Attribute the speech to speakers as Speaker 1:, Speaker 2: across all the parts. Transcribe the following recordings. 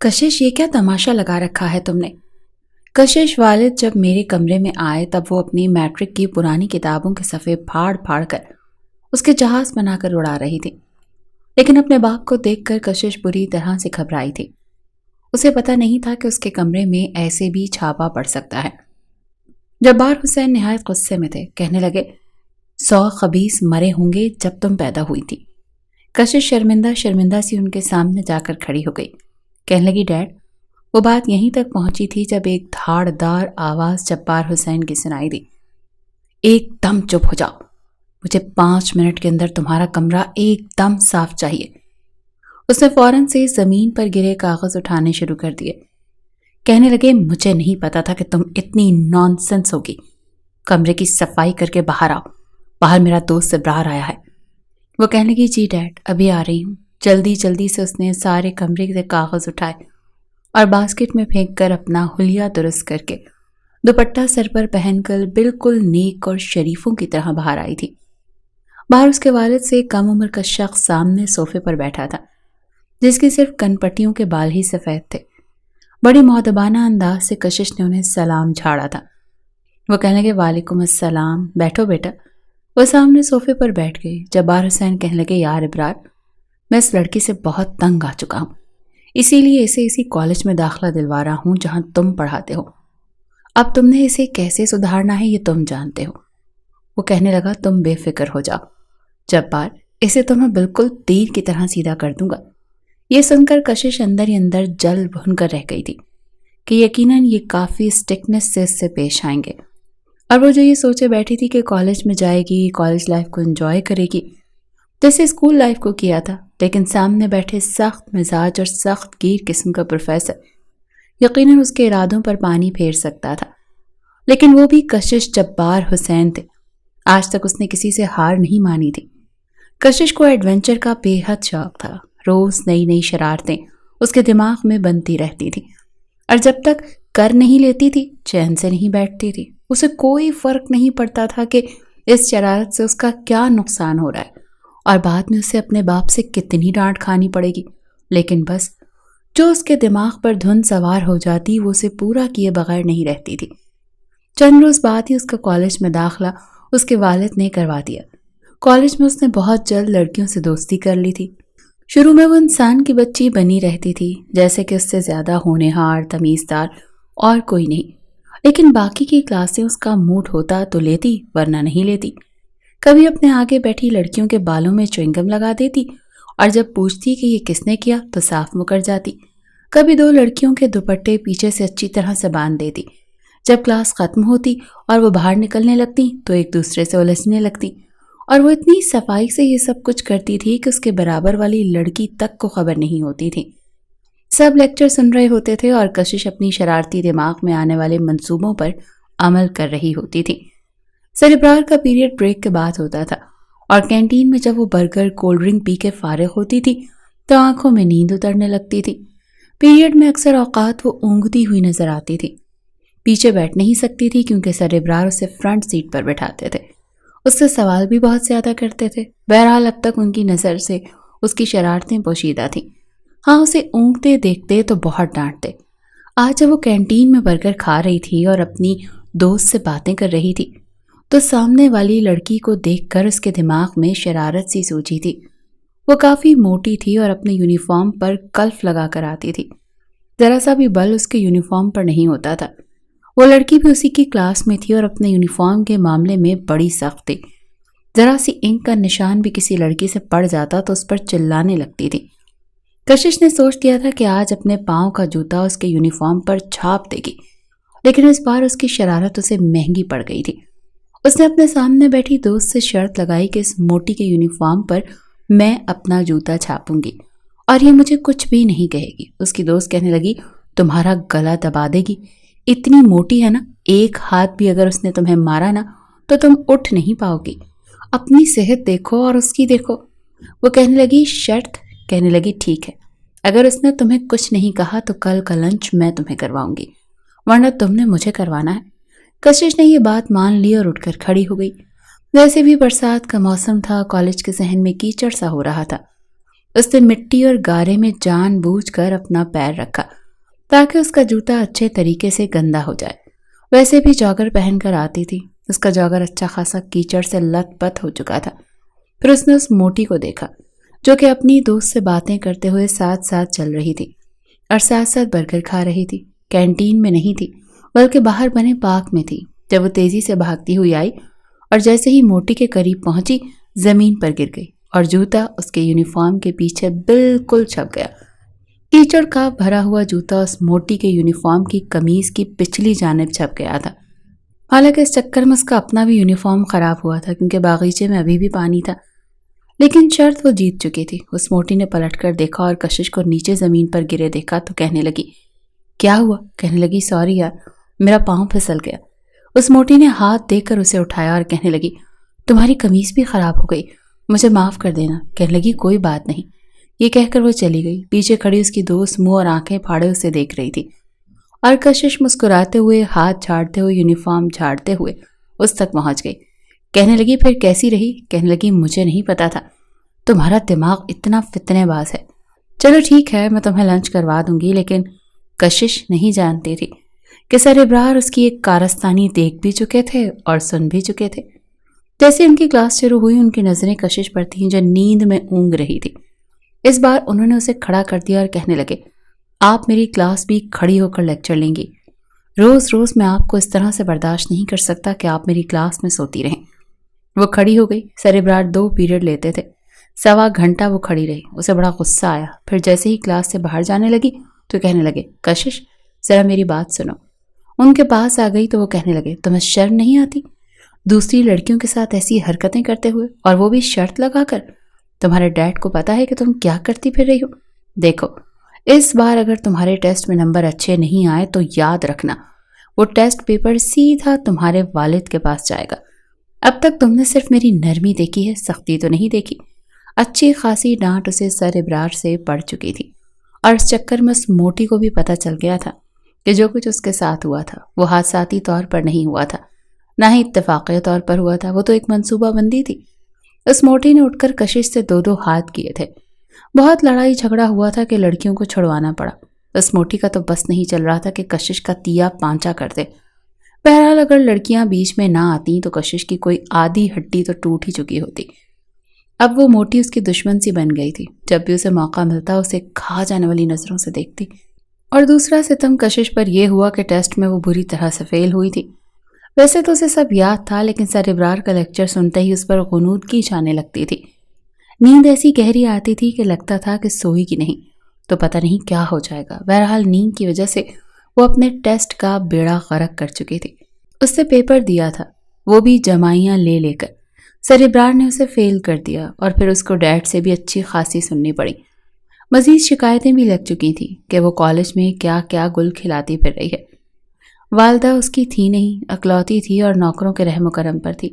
Speaker 1: کشش یہ کیا تماشا لگا رکھا ہے تم نے؟ کشش والد جب میرے کمرے میں آئے تب وہ اپنی میٹرک کی پرانی کتابوں کے صفحے پھاڑ پھاڑ کر اس کے جہاز بنا کر اڑا رہی تھی، لیکن اپنے باپ کو دیکھ کر کشش بری طرح سے گھبرائی تھی۔ اسے پتہ نہیں تھا کہ اس کے کمرے میں ایسے بھی چھاپا پڑ سکتا ہے۔ جبار حسین نہایت غصے میں تھے، کہنے لگے 100 خبیث مرے ہوں گے جب تم پیدا ہوئی تھی۔ کشش شرمندہ شرمندہ سی ان کے سامنے جا کر کھڑی ہو گئی، کہنے لگی ڈیڈ۔ وہ بات یہیں تک پہنچی تھی جب ایک دھاڑ دار آواز جبار حسین کی سنائی دی، ایک دم چپ ہو جاؤ، مجھے 5 منٹ کے اندر تمہارا کمرہ ایک دم صاف چاہیے۔ اس نے فوراً سے زمین پر گرے کاغذ اٹھانے شروع کر دیے، کہنے لگے مجھے نہیں پتا تھا کہ تم اتنی نان سینس ہوگی۔ کمرے کی صفائی کر کے باہر آؤ، باہر میرا دوست ابرار آیا ہے۔ وہ کہنے لگی جی ڈیڈ ابھی آ رہی ہوں۔ جلدی جلدی سے اس نے سارے کمرے سے کاغذ اٹھائے اور باسکٹ میں پھینک کر اپنا حلیہ درست کر کے دوپٹہ سر پر پہن کر بالکل نیک اور شریفوں کی طرح باہر آئی تھی۔ باہر اس کے والد سے کم عمر کا شخص سامنے صوفے پر بیٹھا تھا، جس کی صرف کن پٹیوں کے بال ہی سفید تھے۔ بڑی مؤدبانہ انداز سے کشش نے انہیں سلام جھاڑا تھا۔ وہ کہنے لگے وعلیکم السلام، بیٹھو بیٹا۔ وہ سامنے صوفے پر بیٹھ گئی۔ جبار حسین کہنے لگے یار ابرار، میں اس لڑکی سے بہت تنگ آ چکا ہوں، اسی لیے اسے اسی کالج میں داخلہ دلوا رہا ہوں جہاں تم پڑھاتے ہو۔ اب تم نے اسے کیسے سدھارنا ہے یہ تم جانتے ہو۔ وہ کہنے لگا تم بے فکر ہو جاؤ جبار، اسے تو میں بالکل تیر کی طرح سیدھا کر دوں گا۔ یہ سن کر کشش اندر ہی اندر جل بھن کر رہ گئی تھی کہ یقیناً یہ کافی سٹکنس سے اس سے پیش آئیں گے، اور وہ جو یہ سوچے بیٹھی تھی کہ کالج میں جائے گی، کالج لائف کو انجوائے کرے گی جیسے اسکول لائف کو کیا تھا، لیکن سامنے بیٹھے سخت مزاج اور سخت گیر قسم کا پروفیسر یقیناً اس کے ارادوں پر پانی پھیر سکتا تھا۔ لیکن وہ بھی کشش جبار حسین تھے، آج تک اس نے کسی سے ہار نہیں مانی تھی۔ کشش کو ایڈونچر کا بے حد شوق تھا، روز نئی نئی شرارتیں اس کے دماغ میں بنتی رہتی تھی، اور جب تک کر نہیں لیتی تھی چین سے نہیں بیٹھتی تھی۔ اسے کوئی فرق نہیں پڑتا تھا کہ اس شرارت سے اس کا کیا نقصان ہو رہا ہے اور بعد میں اسے اپنے باپ سے کتنی ڈانٹ کھانی پڑے گی، لیکن بس جو اس کے دماغ پر دھن سوار ہو جاتی وہ اسے پورا کیے بغیر نہیں رہتی تھی۔ چند روز بعد ہی اس کا کالج میں داخلہ اس کے والد نے کروا دیا۔ کالج میں اس نے بہت جلد لڑکیوں سے دوستی کر لی تھی۔ شروع میں وہ انسان کی بچی بنی رہتی تھی، جیسے کہ اس سے زیادہ ہونہار تمیزدار اور کوئی نہیں، لیکن باقی کی کلاسیں اس کا موڈ ہوتا تو لیتی ورنہ نہیں لیتی۔ کبھی اپنے آگے بیٹھی لڑکیوں کے بالوں میں چوئنگم لگا دیتی اور جب پوچھتی کہ یہ کس نے کیا تو صاف مکر جاتی۔ کبھی 2 لڑکیوں کے دوپٹے پیچھے سے اچھی طرح سے باندھ دیتی۔ جب کلاس ختم ہوتی اور وہ باہر نکلنے لگتی تو ایک دوسرے سے الجھنے لگتی، اور وہ اتنی صفائی سے یہ سب کچھ کرتی تھی کہ اس کے برابر والی لڑکی تک کو خبر نہیں ہوتی تھی۔ سب لیکچر سن رہے ہوتے تھے اور کشش اپنی شرارتی دماغ میں آنے والے منصوبوں پر عمل کر رہی ہوتی تھی۔ سر ابرار کا پیریڈ بریک کے بعد ہوتا تھا، اور کینٹین میں جب وہ برگر کولڈ ڈرنک پی کے فارغ ہوتی تھی تو آنکھوں میں نیند اترنے لگتی تھی۔ پیریڈ میں اکثر اوقات وہ اونگتی ہوئی نظر آتی تھی۔ پیچھے بیٹھ نہیں سکتی تھی کیونکہ سر ابرار اسے فرنٹ سیٹ پر بٹھاتے تھے۔ اس سے سوال بھی بہت زیادہ کرتے تھے۔ بہرحال اب تک ان کی نظر سے اس کی شرارتیں پوشیدہ تھیں۔ ہاں، اسے اونگتے دیکھتے تو بہت ڈانٹتے۔ آج جب وہ کینٹین میں برگر کھا رہی تھی اور اپنی دوست سے باتیں کر رہی تھی تو سامنے والی لڑکی کو دیکھ کر اس کے دماغ میں شرارت سی سوچی تھی۔ وہ کافی موٹی تھی اور اپنے یونیفارم پر کلف لگا کر آتی تھی، ذرا سا بھی بل اس کے یونیفارم پر نہیں ہوتا تھا۔ وہ لڑکی بھی اسی کی کلاس میں تھی اور اپنے یونیفارم کے معاملے میں بڑی سخت تھی۔ ذرا سی انک کا نشان بھی کسی لڑکی سے پڑ جاتا تو اس پر چلانے لگتی تھی۔ کشش نے سوچ دیا تھا کہ آج اپنے پاؤں کا جوتا اس کے یونیفارم پر چھاپ دے گی، لیکن اس بار اس کی شرارت اسے مہنگی پڑ گئی تھی۔ اس نے اپنے سامنے بیٹھی دوست سے شرط لگائی کہ اس موٹی کے یونیفارم پر میں اپنا جوتا چھاپوں گی اور یہ مجھے کچھ بھی نہیں کہے گی۔ اس کی دوست کہنے لگی تمہارا گلا دبا دے گی، اتنی موٹی ہے نا، ایک ہاتھ بھی اگر اس نے تمہیں مارا نا تو تم اٹھ نہیں پاؤ گی۔ اپنی صحت دیکھو اور اس کی دیکھو۔ وہ کہنے لگی شرط؟ کہنے لگی ٹھیک ہے، اگر اس نے تمہیں کچھ نہیں کہا تو کل کا لنچ میں تمہیں کرواؤں گی، ورنہ تم نے مجھے کروانا ہے۔ کشش نے یہ بات مان لی اور اٹھ کر کھڑی ہو گئی۔ ویسے بھی برسات کا موسم تھا، کالج کے صحن میں کیچڑ سا ہو رہا تھا۔ اس نے مٹی اور گارے میں جان بوجھ کر اپنا پیر رکھا تاکہ اس کا جوتا اچھے طریقے سے گندا ہو جائے۔ ویسے بھی جاگر پہن کر آتی تھی، اس کا جاگر اچھا خاصا کیچڑ سے لت پت ہو چکا تھا۔ پھر اس نے اس موٹی کو دیکھا جو کہ اپنی دوست سے باتیں کرتے ہوئے ساتھ ساتھ چل رہی تھی اور ساتھ ساتھ برگر کھا رہی تھی۔ کینٹین میں نہیں تھی بلکہ باہر بنے پارک میں تھی۔ جب وہ تیزی سے بھاگتی ہوئی آئی اور جیسے ہی موٹی کے قریب پہنچی زمین پر گر گئی اور جوتا اس کے یونیفارم کے پیچھے بالکل چھپ گیا۔ کیچڑ کا بھرا ہوا جوتا اس موٹی کے یونیفارم کی قمیض کی پچھلی جانب چھپ گیا تھا۔ حالانکہ اس چکر میں اس کا اپنا بھی یونیفارم خراب ہوا تھا کیونکہ باغیچے میں ابھی بھی پانی تھا، لیکن شرط وہ جیت چکی تھی۔ اس موٹی نے پلٹ کر دیکھا اور کشش کو نیچے زمین پر گرے دیکھا تو کہنے لگی، کیا ہوا؟ کہنے لگی، سوری یار، میرا پاؤں پھسل گیا۔ اس موٹی نے ہاتھ دے کر اسے اٹھایا اور کہنے لگی، تمہاری قمیض بھی خراب ہو گئی، مجھے معاف کر دینا۔ کہنے لگی، کوئی بات نہیں۔ یہ کہہ کر وہ چلی گئی۔ پیچھے کھڑی اس کی دوست منہ اور آنکھیں پھاڑے اسے دیکھ رہی تھی اور کشش مسکراتے ہوئے ہاتھ جھاڑتے ہوئے یونیفارم جھاڑتے ہوئے اس تک پہنچ گئی۔ کہنے لگی، پھر کیسی رہی؟ کہنے لگی، مجھے نہیں پتا تھا تمہارا دماغ اتنا فتنے باز ہے۔ چلو ٹھیک ہے، میں تمہیں لنچ کروا دوں گی، لیکن کشش نہیں جانتی تھی کہ سر ابرار اس کی ایک کارستانی دیکھ بھی چکے تھے اور سن بھی چکے تھے۔ جیسے ان کی کلاس شروع ہوئی ان کی نظریں کشش پر تھیں جو نیند میں اونگ رہی تھی۔ اس بار انہوں نے اسے کھڑا کر دیا اور کہنے لگے، آپ میری کلاس بھی کھڑی ہو کر لیکچر لیں گی؟ روز روز میں آپ کو اس طرح سے برداشت نہیں کر سکتا کہ آپ میری کلاس میں سوتی رہیں۔ وہ کھڑی ہو گئی۔ سر ابرار 2 پیریڈ لیتے تھے، 1.25 گھنٹہ وہ کھڑی رہی۔ اسے بڑا غصہ آیا۔ پھر جیسے ہی کلاس سے باہر جانے لگی تو کہنے لگے، کشش ذرا میری بات سنو۔ ان کے پاس آ گئی تو وہ کہنے لگے، تمہیں شرم نہیں آتی دوسری لڑکیوں کے ساتھ ایسی حرکتیں کرتے ہوئے، اور وہ بھی شرط لگا کر؟ تمہارے ڈیڈ کو پتا ہے کہ تم کیا کرتی پھر رہی ہو؟ دیکھو، اس بار اگر تمہارے ٹیسٹ میں نمبر اچھے نہیں آئے تو یاد رکھنا وہ ٹیسٹ پیپر سیدھا تمہارے والد کے پاس جائے گا۔ اب تک تم نے صرف میری نرمی دیکھی ہے، سختی تو نہیں دیکھی۔ اچھی خاصی ڈانٹ اسے سر ابرار سے پڑ چکی تھی اور اس چکر میں اس موٹی کو بھی پتہ چل گیا تھا کہ جو کچھ اس کے ساتھ ہوا تھا وہ حادثاتی طور پر نہیں ہوا تھا، نہ ہی اتفاقی طور پر ہوا تھا، وہ تو ایک منصوبہ بندی تھی۔ اس موٹی نے اٹھ کر کشش سے 2 ہاتھ کیے تھے۔ بہت لڑائی جھگڑا ہوا تھا کہ لڑکیوں کو چھڑوانا پڑا۔ اس موٹی کا تو بس نہیں چل رہا تھا کہ کشش کا تیا پانچا کر دے۔ بہرحال اگر لڑکیاں بیچ میں نہ آتی تو کشش کی کوئی آدھی ہڈی تو ٹوٹ ہی چکی ہوتی۔ اب وہ موٹی اس کی دشمن سی بن گئی تھی۔ جب بھی اسے موقع ملتا اسے کھا جانے والی نظروں سے دیکھتی۔ اور دوسرا ستم کشش پر یہ ہوا کہ ٹیسٹ میں وہ بری طرح سے فیل ہوئی تھی۔ ویسے تو اسے سب یاد تھا، لیکن سر ابرار کا لیکچر سنتے ہی اس پر غنودگی چھانے لگتی تھی۔ نیند ایسی گہری آتی تھی کہ لگتا تھا کہ سوئی کی نہیں تو پتہ نہیں کیا ہو جائے گا۔ بہرحال نیند کی وجہ سے وہ اپنے ٹیسٹ کا بیڑا غرق کر چکی تھی۔ اس سے پیپر دیا تھا، وہ بھی جمائیاں لے لے کر۔ سر ابرار نے اسے فیل کر دیا اور پھر اس کو ڈیڈ سے بھی اچھی خاصی سننی پڑی۔ مزید شکایتیں بھی لگ چکی تھیں کہ وہ کالج میں کیا کیا گل کھلاتی پھر رہی ہے۔ والدہ اس کی تھی نہیں، اکلوتی تھی اور نوکروں کے رحم و کرم پر تھی۔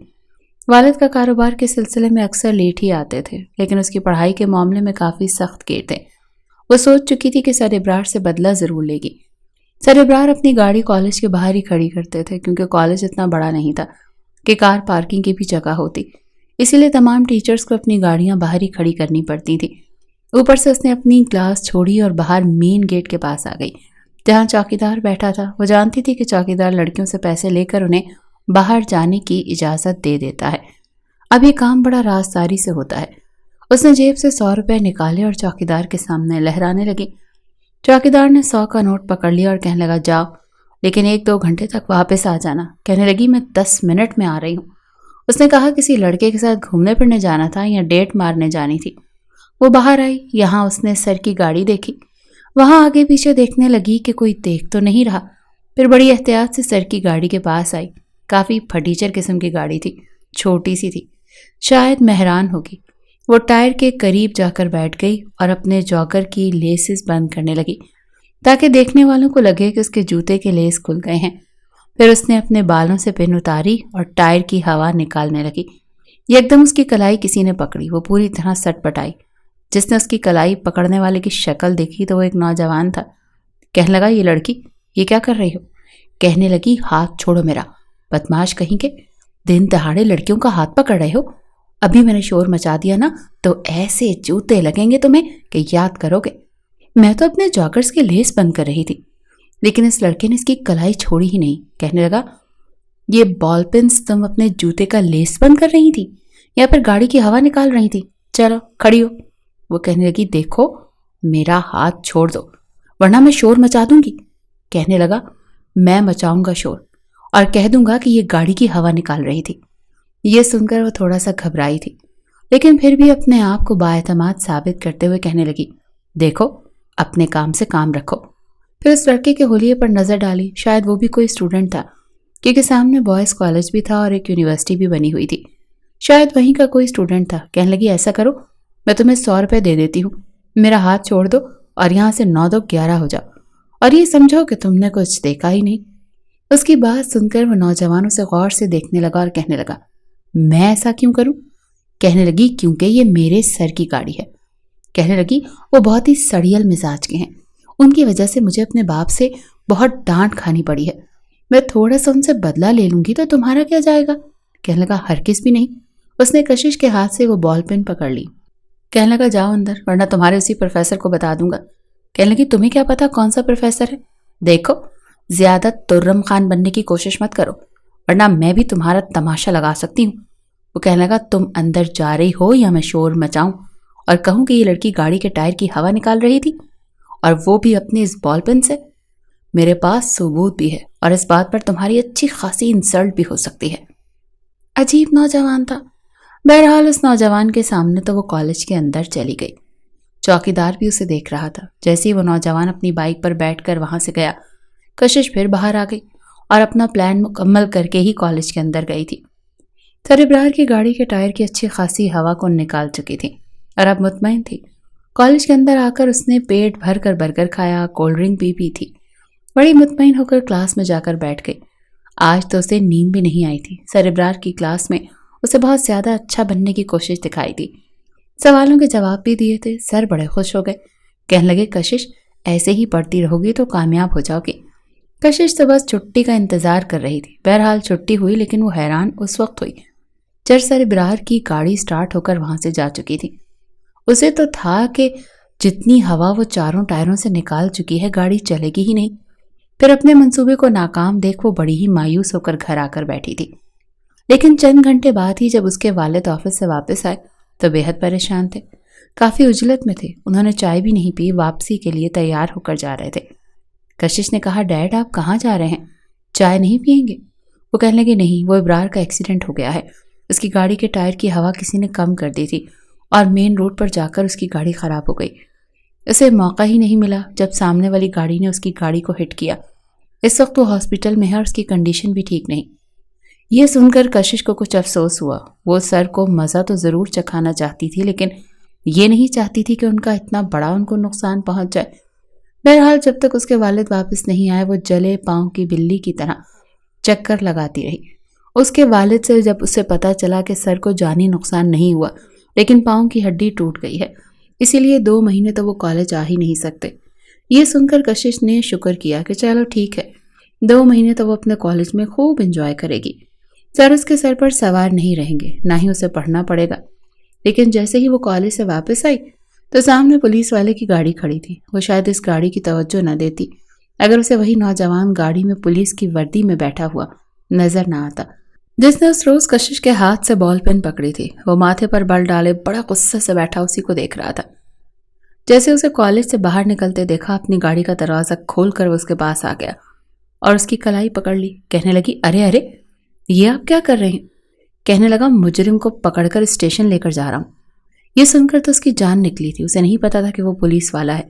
Speaker 1: والد کا کاروبار کے سلسلے میں اکثر لیٹ ہی آتے تھے، لیکن اس کی پڑھائی کے معاملے میں کافی سخت گیر تھے۔ وہ سوچ چکی تھی کہ سر ابرار سے بدلہ ضرور لے گی۔ سر ابرار اپنی گاڑی کالج کے باہر ہی کھڑی کرتے تھے کیونکہ کالج اتنا بڑا نہیں تھا کہ کار پارکنگ کی بھی جگہ ہوتی، اسی لیے تمام ٹیچرز کو اپنی گاڑیاں باہر ہی کھڑی کرنی پڑتی تھی۔ اوپر سے اس نے اپنی کلاس چھوڑی اور باہر مین گیٹ کے پاس آ گئی جہاں چوکیدار بیٹھا تھا۔ وہ جانتی تھی کہ چوکیدار لڑکیوں سے پیسے لے کر انہیں باہر جانے کی اجازت دے دیتا ہے۔ اب یہ کام بڑا رازداری سے ہوتا ہے۔ اس نے جیب سے 100 روپے نکالے اور چوکیدار کے سامنے لہرانے لگی۔ چوکیدار نے 100 کا نوٹ پکڑ لیا اور کہنے لگا، جاؤ لیکن 1-2 گھنٹے تک واپس آ جانا۔ کہنے لگی، میں 10 منٹ میں آ رہی ہوں۔ اس نے کہا کسی لڑکے کے ساتھ گھومنے پھرنے جانا تھا یا ڈیٹ مارنے جانی تھی۔ وہ باہر آئی، یہاں اس نے سر کی گاڑی دیکھی، وہاں آگے پیچھے دیکھنے لگی کہ کوئی دیکھ تو نہیں رہا۔ پھر بڑی احتیاط سے سر کی گاڑی کے پاس آئی۔ کافی پھٹیچر قسم کی گاڑی تھی، چھوٹی سی تھی، شاید مہران ہوگی۔ وہ ٹائر کے قریب جا کر بیٹھ گئی اور اپنے جاگر کی لیسز بند کرنے لگی تاکہ دیکھنے والوں کو لگے کہ اس کے جوتے کے لیس کھل گئے ہیں۔ پھر اس نے اپنے بالوں سے پن اتاری اور ٹائر کی ہوا نکالنے لگی۔ یکدم اس کی کلائی کسی نے پکڑی۔ وہ پوری طرح سٹ پٹائی۔ جس نے اس کی کلائی پکڑنے والے کی شکل دیکھی تو وہ ایک نوجوان تھا۔ کہنے لگا، یہ لڑکی یہ کیا کر رہی ہو؟ کہنے لگی، ہاتھ چھوڑو میرا، بدماش کہیں کے، دن دہاڑے لڑکیوں کا ہاتھ پکڑ رہے ہو؟ ابھی میں نے شور مچا دیا نا تو ایسے جوتے لگیں گے تمہیں کہ یاد کرو گے۔ میں تو اپنے جاکرز کے لیس بند کر رہی تھی، لیکن اس لڑکے نے اس کی کلائی چھوڑی ہی نہیں۔ کہنے لگا، یہ بال پنس تم اپنے جوتے کا لیس بند کر رہی تھی یا پھر گاڑی کی ہوا نکال رہی تھی؟ چلو کھڑی ہو۔ وہ کہنے لگی، دیکھو میرا ہاتھ چھوڑ دو ورنہ میں شور مچا دوں گی۔ کہنے لگا، میں مچاؤں گا شور اور کہہ دوں گا کہ یہ گاڑی کی ہوا نکال رہی تھی۔ یہ سن کر وہ تھوڑا سا گھبرائی تھی، لیکن پھر بھی اپنے آپ کو بااعتماد ثابت کرتے ہوئے کہنے لگی، دیکھو اپنے کام سے کام رکھو۔ پھر اس لڑکے کے حلیے پر نظر ڈالی، شاید وہ بھی کوئی اسٹوڈنٹ تھا، کیونکہ سامنے بوائز کالج بھی تھا اور ایک یونیورسٹی بھی بنی ہوئی تھی، شاید وہیں کا کوئی اسٹوڈنٹ تھا۔ کہنے لگی، ایسا کرو میں تمہیں 100 روپے دے دیتی ہوں، میرا ہاتھ چھوڑ دو اور یہاں سے 9 2 11 ہو جاؤ، اور یہ سمجھو کہ تم نے کچھ دیکھا ہی نہیں۔ اس کی بات سن کر وہ نوجوانوں سے غور سے دیکھنے لگا اور کہنے لگا، میں ایسا کیوں کروں؟ کہنے لگی، کیونکہ یہ میرے سر کی گاڑی ہے۔ کہنے لگی، وہ بہت ہی سڑیل مزاج کے ہیں، ان کی وجہ سے مجھے اپنے باپ سے بہت ڈانٹ کھانی پڑی ہے، میں تھوڑا سا ان سے بدلہ لے لوں گی تو تمہارا کیا جائے گا؟ کہنے لگا، ہرگز بھی نہیں۔ اس نے کشش کے ہاتھ سے وہ بال پین پکڑ لی۔ کہنے لگا، جاؤ اندر ورنہ تمہارے اسی پروفیسر کو بتا دوں گا۔ کہنے لگی، تمہیں کیا پتا کون سا پروفیسر ہے؟ دیکھو زیادہ ترم خان بننے کی کوشش مت کرو ورنہ میں بھی تمہارا تماشا لگا سکتی ہوں۔ وہ کہنے لگا، تم اندر جا رہی ہو یا میں شور مچاؤں اور کہوں کہ یہ لڑکی گاڑی کے ٹائر کی ہوا نکال رہی تھی، اور وہ بھی اپنے اس بال پین سے؟ میرے پاس ثبوت بھی ہے اور اس بات پر تمہاری اچھی خاصی انسلٹ بھی ہو سکتی ہے۔ عجیب نوجوان تھا۔ بہرحال اس نوجوان کے سامنے تو وہ کالج کے اندر چلی گئی۔ چوکیدار بھی اسے دیکھ رہا تھا۔ جیسے ہی وہ نوجوان اپنی بائک پر بیٹھ کر وہاں سے گیا، کشش پھر باہر آ گئی اور اپنا پلان مکمل کر کے ہی کالج کے اندر گئی تھی۔ سربراہ کی گاڑی کے ٹائر کی اچھی خاصی ہوا کو نکال چکی تھی اور اب مطمئن تھی۔ کالج کے اندر آ کر اس نے پیٹ بھر کر برگر کھایا، کولڈ ڈرنک بھی پی تھی، بڑی مطمئن ہو کر کلاس میں جا کر بیٹھ گئی۔ آج تو اسے نیند بھی نہیں آئی تھی۔ سربراہ کی کلاس میں اسے بہت زیادہ اچھا بننے کی کوشش دکھائی تھی، سوالوں کے جواب بھی دیے تھے۔ سر بڑے خوش ہو گئے، کہنے لگے، کشش ایسے ہی پڑھتی رہو گی تو کامیاب ہو جاؤ گی۔ کشش تو بس چھٹی کا انتظار کر رہی تھی۔ بہرحال چھٹی ہوئی، لیکن وہ حیران اس وقت ہوئی جب سربراہ کی گاڑی سٹارٹ ہو کر وہاں سے جا چکی تھی۔ اسے تو تھا کہ جتنی ہوا وہ چاروں ٹائروں سے نکال چکی ہے گاڑی چلے گی ہی نہیں۔ پھر اپنے منصوبے کو ناکام دیکھ وہ بڑی ہی مایوس ہو کر گھر آ کر بیٹھی تھی۔ لیکن چند گھنٹے بعد ہی جب اس کے والد آفس سے واپس آئے تو بے حد پریشان تھے، کافی عجلت میں تھے۔ انہوں نے چائے بھی نہیں پی، واپسی کے لیے تیار ہو کر جا رہے تھے۔ کشش نے کہا، ڈیڈ آپ کہاں جا رہے ہیں؟ چائے نہیں پیئیں گے؟ وہ کہنے لگے، نہیں، وہ ابرار کا ایکسیڈنٹ ہو گیا ہے، اس کی گاڑی کے ٹائر کی ہوا کسی نے کم کر دی تھی اور مین روڈ پر جا کر اس کی گاڑی خراب ہو گئی۔ اسے موقع ہی نہیں ملا جب سامنے والی گاڑی نے اس کی گاڑی کو ہٹ کیا۔ اس وقت وہ ہاسپٹل میں ہے اور اس کی کنڈیشن بھی ٹھیک نہیں۔ یہ سن کر کشش کو کچھ افسوس ہوا۔ وہ سر کو مزہ تو ضرور چکھانا چاہتی تھی، لیکن یہ نہیں چاہتی تھی کہ ان کا اتنا بڑا ان کو نقصان پہنچ جائے۔ بہرحال جب تک اس کے والد واپس نہیں آئے وہ جلے پاؤں کی بلی کی طرح چکر لگاتی رہی۔ اس کے والد سے جب اسے پتا چلا کہ سر کو جانی نقصان نہیں ہوا لیکن پاؤں کی ہڈی ٹوٹ گئی ہے، اسی لیے 2 مہینے تو وہ کالج آ ہی نہیں سکتے۔ یہ سن کر کشش نے شکر کیا کہ چلو ٹھیک ہے، 2 مہینے تو وہ اپنے کالج میں خوب انجوائے کرے گی، سر اس کے سر پر سوار نہیں رہیں گے، نہ ہی اسے پڑھنا پڑے گا۔ لیکن جیسے ہی وہ کالج سے واپس آئی تو سامنے پولیس والے کی گاڑی کھڑی تھی۔ وہ شاید اس گاڑی کی توجہ نہ دیتی اگر اسے وہی نوجوان گاڑی میں پولیس کی وردی میں بیٹھا ہوا نظر نہ آتا جس نے اس روز کشش کے ہاتھ سے بال پین پکڑی تھی۔ وہ ماتھے پر بل ڈالے بڑا غصے سے بیٹھا اسی کو دیکھ رہا تھا۔ جیسے اسے کالج سے باہر نکلتے دیکھا، اپنی گاڑی کا دروازہ کھول کر وہ اس کے پاس آ گیا اور اس کی کلائی پکڑ لی۔ کہنے لگی، ارے ارے یہ آپ کیا کر رہے ہیں؟ کہنے لگا، مجرم کو پکڑ کر اسٹیشن لے کر جا رہا ہوں۔ یہ سن کر تو اس کی جان نکلی تھی، اسے نہیں پتا تھا کہ وہ پولیس والا ہے۔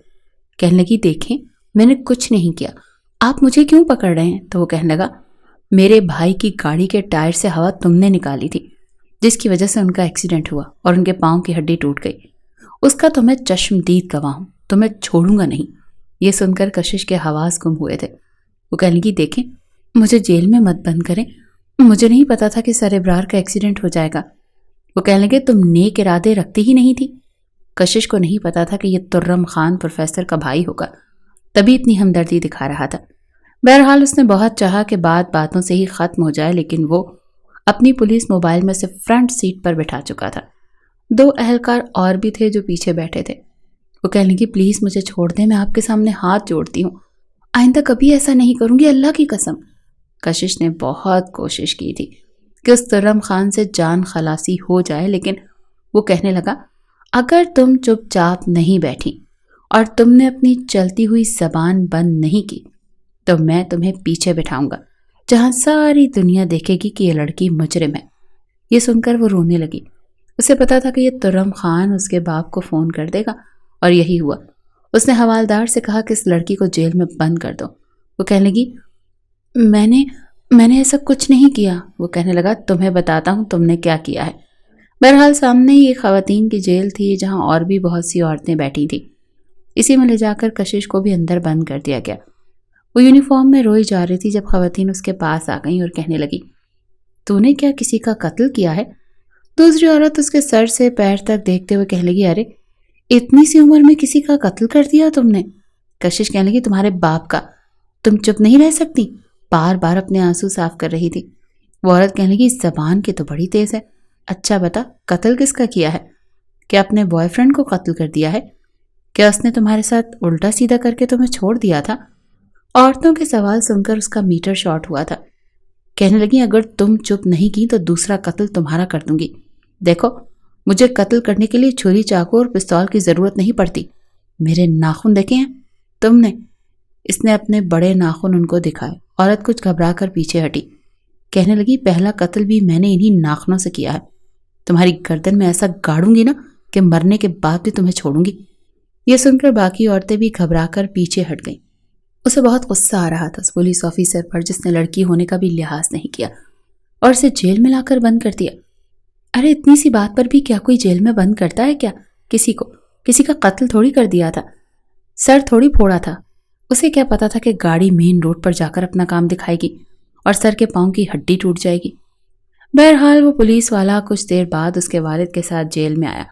Speaker 1: کہنے لگی، دیکھیں میں نے کچھ نہیں کیا، آپ مجھے کیوں پکڑ رہے ہیں؟ تو وہ کہنے لگا، میرے بھائی کی گاڑی کے ٹائر سے ہوا تم نے نکالی تھی جس کی وجہ سے ان کا ایکسیڈنٹ ہوا اور ان کے پاؤں کی ہڈی ٹوٹ گئی، اس کا تو میں چشمدید گواہ ہوں، تو میں چھوڑوں گا نہیں۔ یہ سن کر کشش کے حواس گم ہوئے تھے۔ وہ کہنے لگی، دیکھیں مجھے جیل میں مت بند کریں، مجھے نہیں پتا تھا کہ سر ابرار کا ایکسیڈنٹ ہو جائے گا۔ وہ کہنے لگے، تم نیک ارادے رکھتی ہی نہیں تھی؟ کشش کو نہیں پتا تھا کہ یہ ترم خان پروفیسر کا بھائی ہوگا، تبھی اتنی ہمدردی دکھا رہا تھا۔ بہرحال اس نے بہت چاہا کہ باتوں سے ہی ختم ہو جائے، لیکن وہ اپنی پولیس موبائل میں سے فرنٹ سیٹ پر بٹھا چکا تھا۔ 2 اہلکار اور بھی تھے جو پیچھے بیٹھے تھے۔ وہ کہنے لگی پلیز مجھے چھوڑ دیں، میں آپ کے سامنے ہاتھ جوڑتی ہوں، آئندہ کبھی ایسا نہیں کروں گی، اللہ کی قسم۔ کشش نے بہت کوشش کی تھی کہ اس ترم خان سے جان خلاصی ہو جائے، لیکن وہ کہنے لگا اگر تم چپ چاپ نہیں بیٹھی اور تم نے اپنی چلتی ہوئی زبان بند نہیں کی تو میں تمہیں پیچھے بٹھاؤں گا جہاں ساری دنیا دیکھے گی کہ یہ لڑکی مجرم ہے۔ یہ سن کر وہ رونے لگی۔ اسے پتا تھا کہ یہ ترم خان اس کے باپ کو فون کر دے گا، اور یہی ہوا۔ اس نے حوالدار سے کہا کہ اس لڑکی کو جیل میں بند کر دو۔ وہ کہنے لگی میں نے ایسا کچھ نہیں کیا۔ وہ کہنے لگا تمہیں بتاتا ہوں تم نے کیا کیا ہے۔ بہرحال سامنے ہی ایک خواتین کی جیل تھی جہاں اور بھی بہت سی عورتیں بیٹھی تھیں۔ اسی میں لے جا کر کشش کو بھی اندر بند کر دیا گیا۔ وہ یونیفارم میں روئی جا رہی تھی جب خواتین اس کے پاس آ گئیں اور کہنے لگی تو نے کیا کسی کا قتل کیا ہے؟ دوسری عورت اس کے سر سے پیر تک دیکھتے ہوئے کہنے لگی ارے اتنی سی عمر میں کسی کا قتل کر دیا تم نے؟ کشش کہنے لگی تمہارے باپ کا، تم چپ نہیں رہ سکتی؟ بار بار اپنے آنسو صاف کر رہی تھی۔ وہ عورت کہنے لگی زبان کی تو بڑی تیز ہے، اچھا بتا قتل کس کا کیا ہے؟ کیا اپنے بوائے فرینڈ کو قتل کر دیا ہے؟ کیا اس نے تمہارے ساتھ الٹا سیدھا کر کے تمہیں چھوڑ دیا تھا؟ عورتوں کے سوال سن کر اس کا میٹر شارٹ ہوا تھا۔ کہنے لگی اگر تم چپ نہیں کی تو دوسرا قتل تمہارا کر دوں گی۔ دیکھو مجھے قتل کرنے کے لیے چھری چاقو اور پستول کی ضرورت نہیں پڑتی، میرے ناخن دیکھے ہیں تم نے؟ اس نے اپنے بڑے ناخن ان کو دکھائے۔ عورت کچھ گھبرا کر پیچھے ہٹی، کہنے لگی پہلا قتل بھی میں نے انہی ناخنوں سے کیا ہے، تمہاری گردن میں ایسا گاڑوں گی نا کہ مرنے کے بعد بھی تمہیں چھوڑوں گی۔ یہ سن کر باقی عورتیں بھی گھبرا کر پیچھے ہٹ گئیں۔ اسے بہت غصہ آ رہا تھا اس پولیس آفیسر پر جس نے لڑکی ہونے کا بھی لحاظ نہیں کیا اور اسے جیل میں لا کر بند کر دیا۔ ارے اتنی سی بات پر بھی کیا کوئی جیل میں بند کرتا ہے کیا؟ کسی کا قتل تھوڑی کر دیا تھا، سر تھوڑی پھوڑا تھا۔ اسے کیا پتا تھا کہ گاڑی مین روڈ پر جا کر اپنا کام دکھائے گی اور سر کے پاؤں کی ہڈی ٹوٹ جائے گی۔ بہرحال وہ پولیس والا کچھ دیر بعد اس کے والد کے ساتھ جیل میں آیا۔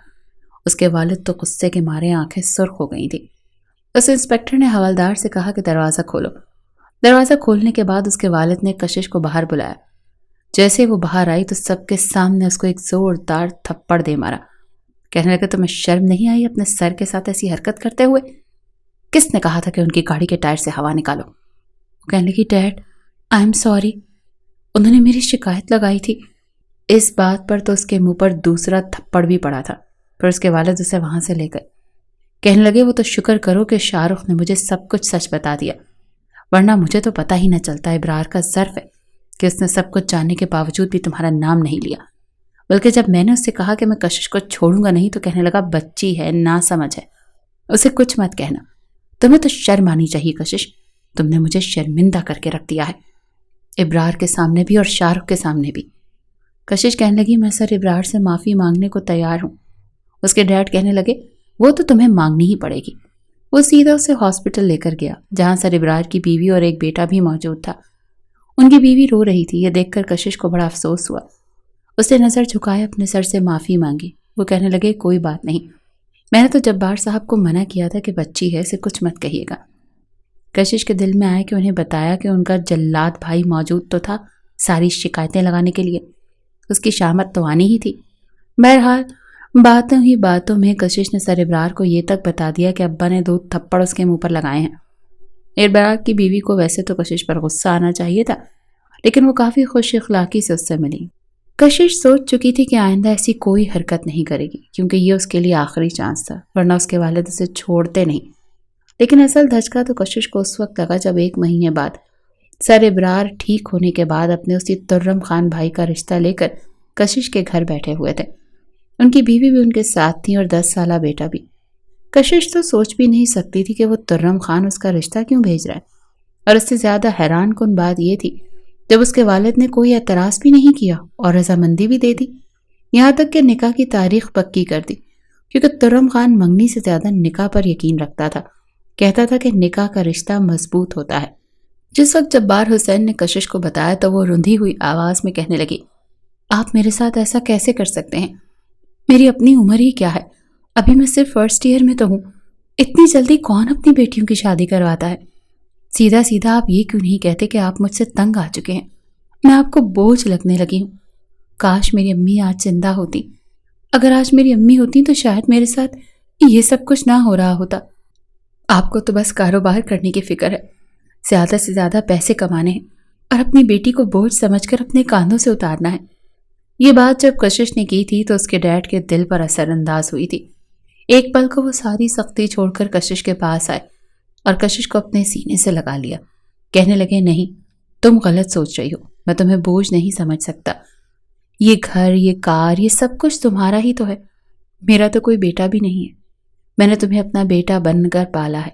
Speaker 1: اس کے والد تو غصے کے مارے آنکھیں سرخ ہو گئی تھیں۔ اس انسپکٹر نے حوالدار سے کہا کہ دروازہ کھولو۔ دروازہ کھولنے کے بعد اس کے والد نے کشش کو باہر بلایا۔ جیسے وہ باہر آئی تو سب کے سامنے اس کو ایک زوردار تھپڑ دے مارا۔ کہنے لگا تمہیں شرم نہیں آئی اپنے سر کے ساتھ ایسی حرکت کرتے ہوئے؟ کس نے کہا تھا کہ ان کی گاڑی کے ٹائر سے ہوا نکالو؟ وہ کہنے لگی ڈیڈ آئی ایم سوری، انہوں نے میری شکایت لگائی تھی۔ اس بات پر تو اس کے منہ پر دوسرا تھپڑ بھی پڑا تھا، پھر اس کے والد اسے وہاں سے لے گئے۔ کہنے لگے وہ تو شکر کرو کہ شاہ رخ نے مجھے سب کچھ سچ بتا دیا، ورنہ مجھے تو پتہ ہی نہ چلتا۔ ابرار کا ظرف ہے کہ اس نے سب کچھ جاننے کے باوجود بھی تمہارا نام نہیں لیا، بلکہ جب میں نے اس سے کہا کہ میں کشش کو چھوڑوں گا نہیں تو کہنے لگا بچی ہے، نا سمجھ ہے، اسے کچھ مت کہنا، تمہیں تو شرم آنی چاہیے کشش، تم نے مجھے شرمندہ کر کے رکھ دیا ہے، ابرار کے سامنے بھی اور شاہ رخ کے سامنے بھی۔ کشش کہنے لگی میں سر ابرار سے معافی مانگنے کو تیار ہوں۔ اس کے ڈیڈ کہنے لگے وہ تو تمہیں مانگنی ہی پڑے گی۔ وہ سیدھا اسے ہاسپٹل لے کر گیا جہاں سر ابرار کی بیوی اور ایک بیٹا بھی موجود تھا۔ ان کی بیوی رو رہی تھی، یہ دیکھ کر کشش کو بڑا افسوس ہوا۔ اس نے نظر جھکائے اپنے سر سے معافی مانگی۔ وہ کہنے لگے کوئی بات نہیں، میں نے تو جبار صاحب کو منع کیا تھا کہ بچی ہے، اسے کچھ مت کہیے گا۔ کشش کے دل میں آیا کہ انہیں بتایا کہ ان کا جلاد بھائی موجود تو تھا ساری شکایتیں لگانے کے لیے، اس کی شامت تو آنی ہی تھی۔ بہرحال باتوں ہی باتوں میں کشش نے سر ابرار کو یہ تک بتا دیا کہ ابا نے 2 تھپڑ اس کے منہ پر لگائے ہیں۔ ابرار کی بیوی کو ویسے تو کشش پر غصہ آنا چاہیے تھا، لیکن وہ کافی خوش اخلاقی سے اس سے ملی۔ کشش سوچ چکی تھی کہ آئندہ ایسی کوئی حرکت نہیں کرے گی کیونکہ یہ اس کے لیے آخری چانس تھا، ورنہ اس کے والد اسے چھوڑتے نہیں۔ لیکن اصل دھچکا تو کشش کو اس وقت لگا جب 1 مہینے بعد سر ابرار ٹھیک ہونے کے بعد اپنے اسی ترم خان بھائی کا رشتہ لے کر کشش کے گھر بیٹھے ہوئے تھے۔ ان کی بیوی بھی ان کے ساتھ تھی اور 10 سالہ بیٹا بھی۔ کشش تو سوچ بھی نہیں سکتی تھی کہ وہ ترم خان اس کا رشتہ کیوں بھیج رہا ہے، اور اس سے زیادہ حیران کن بات یہ تھی جب اس کے والد نے کوئی اعتراض بھی نہیں کیا اور رضامندی بھی دے دی، یہاں تک کہ نکاح کی تاریخ پکی کر دی، کیونکہ ترم خان منگنی سے زیادہ نکاح پر یقین رکھتا تھا۔ کہتا تھا کہ نکاح کا رشتہ مضبوط ہوتا ہے۔ جس وقت جبار حسین نے کشش کو بتایا تو وہ رندھی ہوئی آواز میں کہنے لگی آپ میرے ساتھ ایسا کیسے کر سکتے ہیں؟ میری اپنی عمر ہی کیا ہے، ابھی میں صرف فرسٹ ایئر میں تو ہوں، اتنی جلدی کون اپنی بیٹیوں کی شادی کرواتا ہے؟ سیدھا سیدھا آپ یہ کیوں نہیں کہتے کہ آپ مجھ سے تنگ آ چکے ہیں، میں آپ کو بوجھ لگنے لگی ہوں، کاش میری امی آج زندہ ہوتی۔ اگر آج میری امی ہوتی تو شاید میرے ساتھ یہ سب کچھ نہ ہو رہا ہوتا۔ آپ کو تو بس کاروبار کرنے کی فکر ہے، زیادہ سے زیادہ پیسے کمانے ہیں اور اپنی بیٹی کو بوجھ سمجھ کر اپنے کاندھوں سے اتارنا ہے۔ یہ بات جب کشش نے کی تھی تو اس کے ڈیڈ کے دل پر اثر انداز ہوئی تھی۔ ایک پل کو وہ ساری سختی چھوڑ کر کشش کے پاس آئے اور کشش کو اپنے سینے سے لگا لیا۔ کہنے لگے، نہیں، تم غلط سوچ رہی ہو، میں تمہیں بوجھ نہیں سمجھ سکتا۔ یہ گھر، یہ کار، یہ سب کچھ تمہارا ہی تو ہے، میرا تو کوئی بیٹا بھی نہیں ہے۔ میں نے تمہیں اپنا بیٹا بن کر پالا ہے،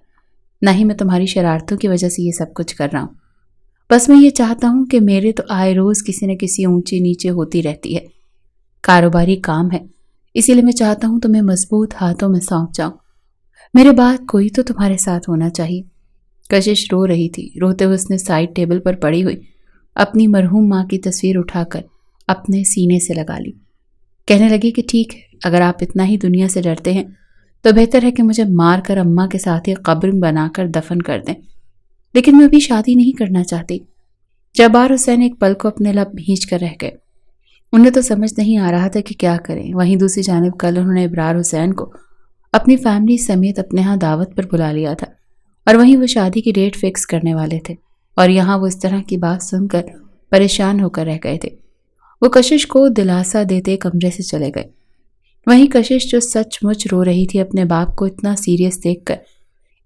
Speaker 1: نہ ہی میں تمہاری شرارتوں کی وجہ سے یہ سب کچھ کر رہا ہوں۔ بس میں یہ چاہتا ہوں کہ میرے تو آئے روز کسی نہ کسی اونچی نیچے ہوتی رہتی ہے، کاروباری کام ہے، اسی لیے میں چاہتا ہوں تمہیں مضبوط ہاتھوں میں سونپ جاؤں۔ میرے بعد کوئی تو تمہارے ساتھ ہونا چاہیے۔ کشش رو رہی تھی۔ روتے ہوئے اس نے سائڈ ٹیبل پر پڑی ہوئی اپنی مرحوم ماں کی تصویر اٹھا کر اپنے سینے سے لگا لی۔ کہنے لگی کہ ٹھیک ہے، اگر آپ اتنا ہی دنیا سے ڈرتے ہیں تو بہتر ہے کہ مجھے مار کر اماں کے ساتھ ہی قبر بنا کر دفن کر دیں، لیکن میں ابھی شادی نہیں کرنا چاہتی۔ جبار حسین ایک پل کو اپنے لب بھینچ کر رہ گئے۔ انہیں تو سمجھ نہیں آ رہا تھا کہ کیا کریں۔ وہیں دوسری جانب کل انہوں نے ابرار حسین کو اپنی فیملی سمیت اپنے ہاں دعوت پر بلا لیا تھا اور وہیں وہ شادی کی ڈیٹ فکس کرنے والے تھے، اور یہاں وہ اس طرح کی بات سن کر پریشان ہو کر رہ گئے تھے۔ وہ کشش کو دلاسا دیتے کمرے سے چلے گئے۔ وہیں کشش جو سچ مچ رو رہی تھی اپنے باپ کو اتنا سیریس دیکھ کر،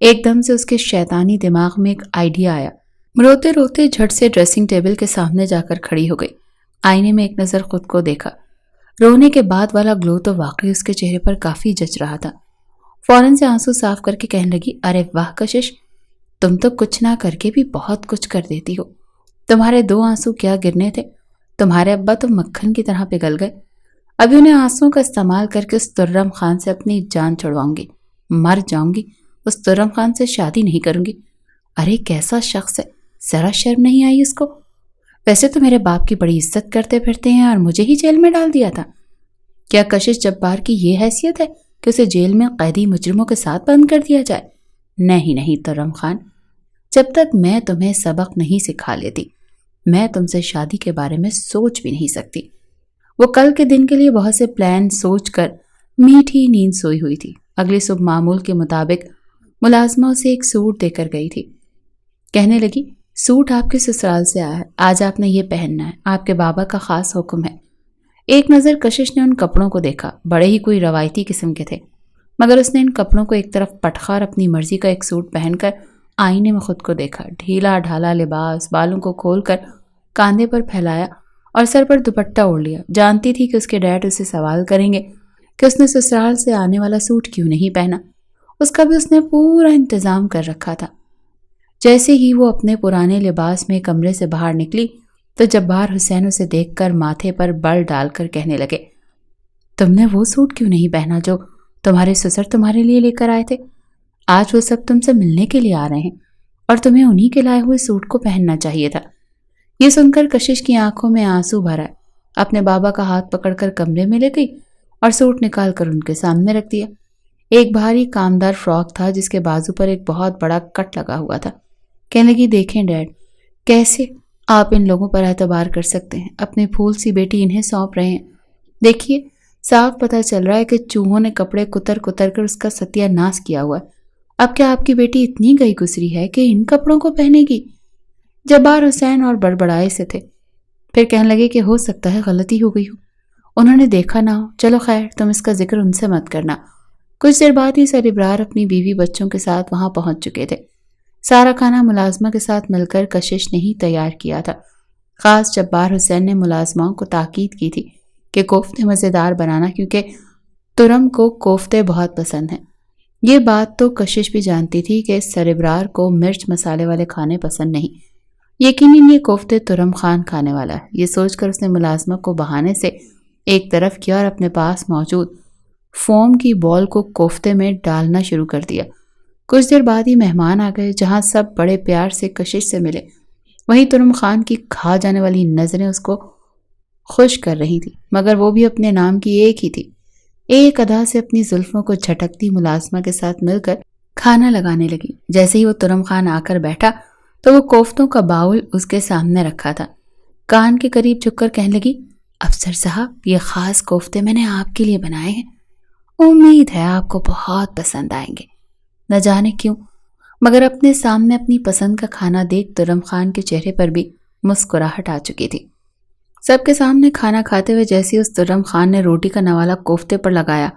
Speaker 1: ایک دم سے اس کے شیطانی دماغ میں ایک آئیڈیا آیا۔ روتے روتے جھٹ سے ڈریسنگ ٹیبل کے سامنے جا کر کھڑی ہو گئی۔ آئینے میں ایک نظر خود کو دیکھا۔ رونے کے بعد والا گلو تو واقعی اس کے چہرے پر کافی جچ رہا تھا۔ فوراً سے آنسو صاف کر کے کہنے لگی، ارے واہ کشش، تم تو کچھ نہ کر کے بھی بہت کچھ کر دیتی ہو۔ تمہارے 2 آنسو کیا گرنے تھے، تمہارے ابا تو مکھن کی طرح پگھل گئے۔ ابھی انہیں آنسوؤں کا استعمال کر کے اس ترم خان سے اپنی جان چھڑواؤں گی، مر جاؤں گی، اس ترم خان سے شادی نہیں کروں گی۔ ارے کیسا شخص ہے، ذرا شرم نہیں آئی اس کو؟ ویسے تو میرے باپ کی بڑی عزت کرتے پھرتے ہیں اور مجھے ہی جیل میں ڈال دیا تھا۔ کیا کشش جبار کی یہ حیثیت ہے کہ اسے جیل میں قیدی مجرموں کے ساتھ بند کر دیا جائے؟ نہیں نہیں ترم خان، جب تک میں تمہیں سبق نہیں سکھا لیتی میں تم سے شادی کے بارے میں سوچ بھی نہیں سکتی۔ وہ کل کے دن کے لیے بہت سے پلان سوچ کر میٹھی نیند سوئی ہوئی تھی۔ اگلی صبح معمول کے مطابق ملازمہ اسے ایک سوٹ دے کر گئی تھی۔ کہنے لگی، سوٹ آپ کے سسرال سے آیا ہے، آج آپ نے یہ پہننا ہے، آپ کے بابا کا خاص حکم ہے۔ ایک نظر کشش نے ان کپڑوں کو دیکھا، بڑے ہی کوئی روایتی قسم کے تھے، مگر اس نے ان کپڑوں کو ایک طرف پٹخا اور اپنی مرضی کا ایک سوٹ پہن کر آئینے میں خود کو دیکھا۔ ڈھیلا ڈھالا لباس، بالوں کو کھول کر کاندھے پر پھیلایا اور سر پر دوپٹہ اوڑھ لیا۔ جانتی تھی کہ اس کے ڈیڈ اسے سوال کریں گے کہ اس نے سسرال سے آنے والا سوٹ کیوں نہیں پہنا۔ اس کا بھی اس نے پورا انتظام کر رکھا تھا۔ جیسے ہی وہ اپنے پرانے لباس میں کمرے سے باہر نکلی تو جبار حسین اسے دیکھ کر ماتھے پر بل ڈال کر کہنے لگے، تم نے وہ سوٹ کیوں نہیں پہنا جو تمہارے سسر تمہارے لیے لے کر آئے تھے؟ آج وہ سب تم سے ملنے کے لیے آ رہے ہیں اور تمہیں انہی کے لائے ہوئے سوٹ کو پہننا چاہیے تھا۔ یہ سن کر کشش کی آنکھوں میں آنسو بھر آئے۔ اپنے بابا کا ہاتھ پکڑ کر کمرے میں لے گئی اور سوٹ نکال کر ان کے سامنے رکھ دیا۔ ایک بھاری کامدار فراک تھا جس کے بازو پر ایک بہت بڑا کٹ لگا ہوا تھا۔ کہنے لگی، دیکھیں ڈیڈ، کیسے آپ ان لوگوں پر اعتبار کر سکتے ہیں؟ اپنی پھول سی بیٹی انہیں سونپ رہے ہیں۔ دیکھیے، صاف پتہ چل رہا ہے کہ چوہوں نے کپڑے کتر کتر کر اس کا ستیہ ناش کیا ہوا ہے۔ اب کیا آپ کی بیٹی اتنی گئی گزری ہے کہ ان کپڑوں کو پہنے گی؟ جبار حسین اور بڑبڑائے سے تھے، پھر کہنے لگے کہ ہو سکتا ہے غلطی ہو گئی ہو، انہوں نے دیکھا نہ ہو، چلو خیر، تم اس کا ذکر ان سے مت کرنا۔ کچھ دیر بعد ہی سر ابرار اپنی بیوی بچوں کے ساتھ وہاں پہنچ چکے تھے۔ سارا کھانا ملازمہ کے ساتھ مل کر کشش نے ہی تیار کیا تھا۔ خاص جبار حسین نے ملازماؤں کو تاکید کی تھی کہ کوفتے مزیدار بنانا، کیونکہ ترم کو کوفتے بہت پسند ہیں۔ یہ بات تو کشش بھی جانتی تھی کہ سر ابرار کو مرچ مسالے والے کھانے پسند نہیں، یقیناً یہ کوفتے ترم خان کھانے والا ہے۔ یہ سوچ کر اس نے ملازمہ کو بہانے سے ایک طرف کیا اور اپنے پاس موجود فوم کی بال کو کوفتے میں ڈالنا شروع کر دیا۔ کچھ دیر بعد ہی مہمان آ گئے۔ جہاں سب بڑے پیار سے کشش سے ملے، وہیں ترم خان کی کھا جانے والی نظریں اس کو خوش کر رہی تھی، مگر وہ بھی اپنے نام کی ایک ہی تھی۔ ایک ادا سے اپنی زلفوں کو جھٹکتی ملازمہ کے ساتھ مل کر کھانا لگانے لگی۔ جیسے ہی وہ ترم خان آ کر بیٹھا تو وہ کوفتوں کا باؤل اس کے سامنے رکھا تھا۔ کان کے قریب جھک کر کہنے لگی، افسر صاحب، یہ خاص کوفتے میں نے آپ کے لیے بنائے ہیں، امید ہے آپ کو بہت پسند آئیں گے۔ نہ جانے کیوں مگر اپنے سامنے اپنی پسند کا کھانا دیکھ ترم خان کے چہرے پر بھی مسکراہٹ آ چکی تھی۔ سب کے سامنے کھانا کھاتے ہوئے جیسے اس ترم خان نے روٹی کا نوالا کوفتے پر لگایا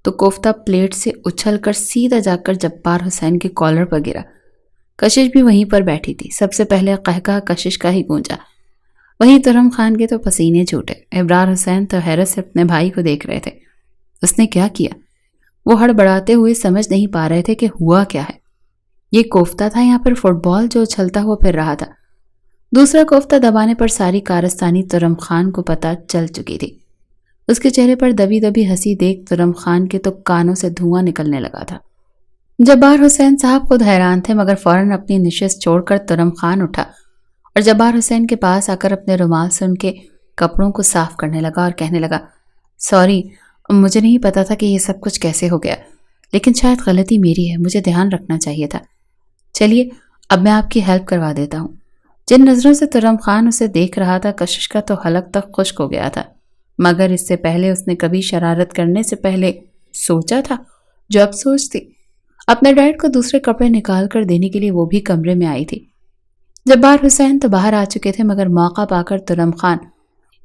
Speaker 1: تو کوفتہ پلیٹ سے اچھل کر سیدھا جا کر جبار حسین کے کالر پر گرا۔ کشش بھی وہیں پر بیٹھی تھی۔ سب سے پہلے قہقہ کشش کا ہی گونجا، وہیں ترم خان کے تو پسینے چھوٹے۔ ابرار حسین تو حیرت سے اپنے بھائی کو دیکھ رہے تھے۔ اس نے کیا کیا؟ وہ ہڑبڑاتے ہوئے سمجھ نہیں پا رہے تھے کہ ہوا کیا ہے۔ یہ کوفتہ تھا یا پھر فٹ بال جو اچھلتا ہوا پھر رہا تھا؟ دوسرا کوفتہ دبانے پر ساری کارستانی ترم خان کو پتہ چل چکی تھی۔ اس کے چہرے پر دبی دبی ہنسی دیکھ ترم خان کے تو کانوں سے دھواں نکلنے لگا تھا۔ جبار حسین صاحب خود حیران تھے مگر فوراً اپنی نشست چھوڑ کر ترم خان اٹھا اور جبار حسین کے پاس آ کر اپنے رومال سے ان کے کپڑوں کو صاف کرنے لگا اور کہنے لگا، سوری، مجھے نہیں پتا تھا کہ یہ سب کچھ کیسے ہو گیا، لیکن شاید غلطی میری ہے، مجھے دھیان رکھنا چاہیے تھا۔ چلیے اب میں آپ کی ہیلپ کروا دیتا ہوں۔ جن نظروں سے ترم خان اسے دیکھ رہا تھا کشش کا تو حلق تک خشک ہو گیا تھا، مگر اس سے پہلے اس نے کبھی شرارت کرنے سے پہلے سوچا تھا جو اب سوچتی۔ اپنے ڈیڈ کو دوسرے کپڑے نکال کر دینے کے لیے وہ بھی کمرے میں آئی تھی۔ جبار حسین تو باہر آ چکے تھے مگر موقع پا کر ترم خان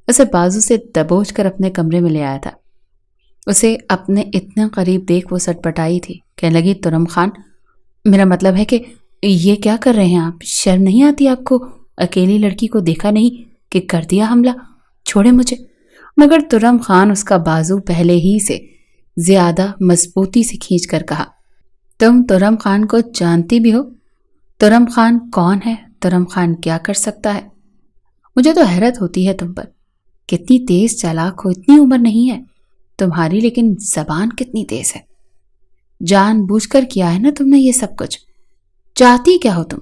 Speaker 1: اسے بازو سے دبوچ کر اپنے کمرے میں لے آیا تھا۔ اسے اپنے اتنے قریب دیکھ وہ سٹ پٹائی تھی۔ کہنے لگی، ترم خان، میرا مطلب ہے کہ یہ کیا کر رہے ہیں آپ؟ شرم نہیں آتی آپ کو؟ اکیلی لڑکی کو دیکھا نہیں کہ کر دیا حملہ؟ چھوڑے مجھے۔ مگر ترم خان اس کا بازو پہلے ہی سے زیادہ مضبوطی سے کھینچ کر کہا، تم ترم خان کو جانتی بھی ہو؟ ترم خان کون ہے؟ ترم خان کیا کر سکتا ہے؟ مجھے تو حیرت ہوتی ہے تم پر، کتنی تیز چالاک ہو، اتنی عمر نہیں ہے تمہاری لیکن زبان کتنی تیز ہے۔ جان بوجھ کر کیا ہے نا تم نے یہ سب کچھ؟ چاہتی کیا ہو تم؟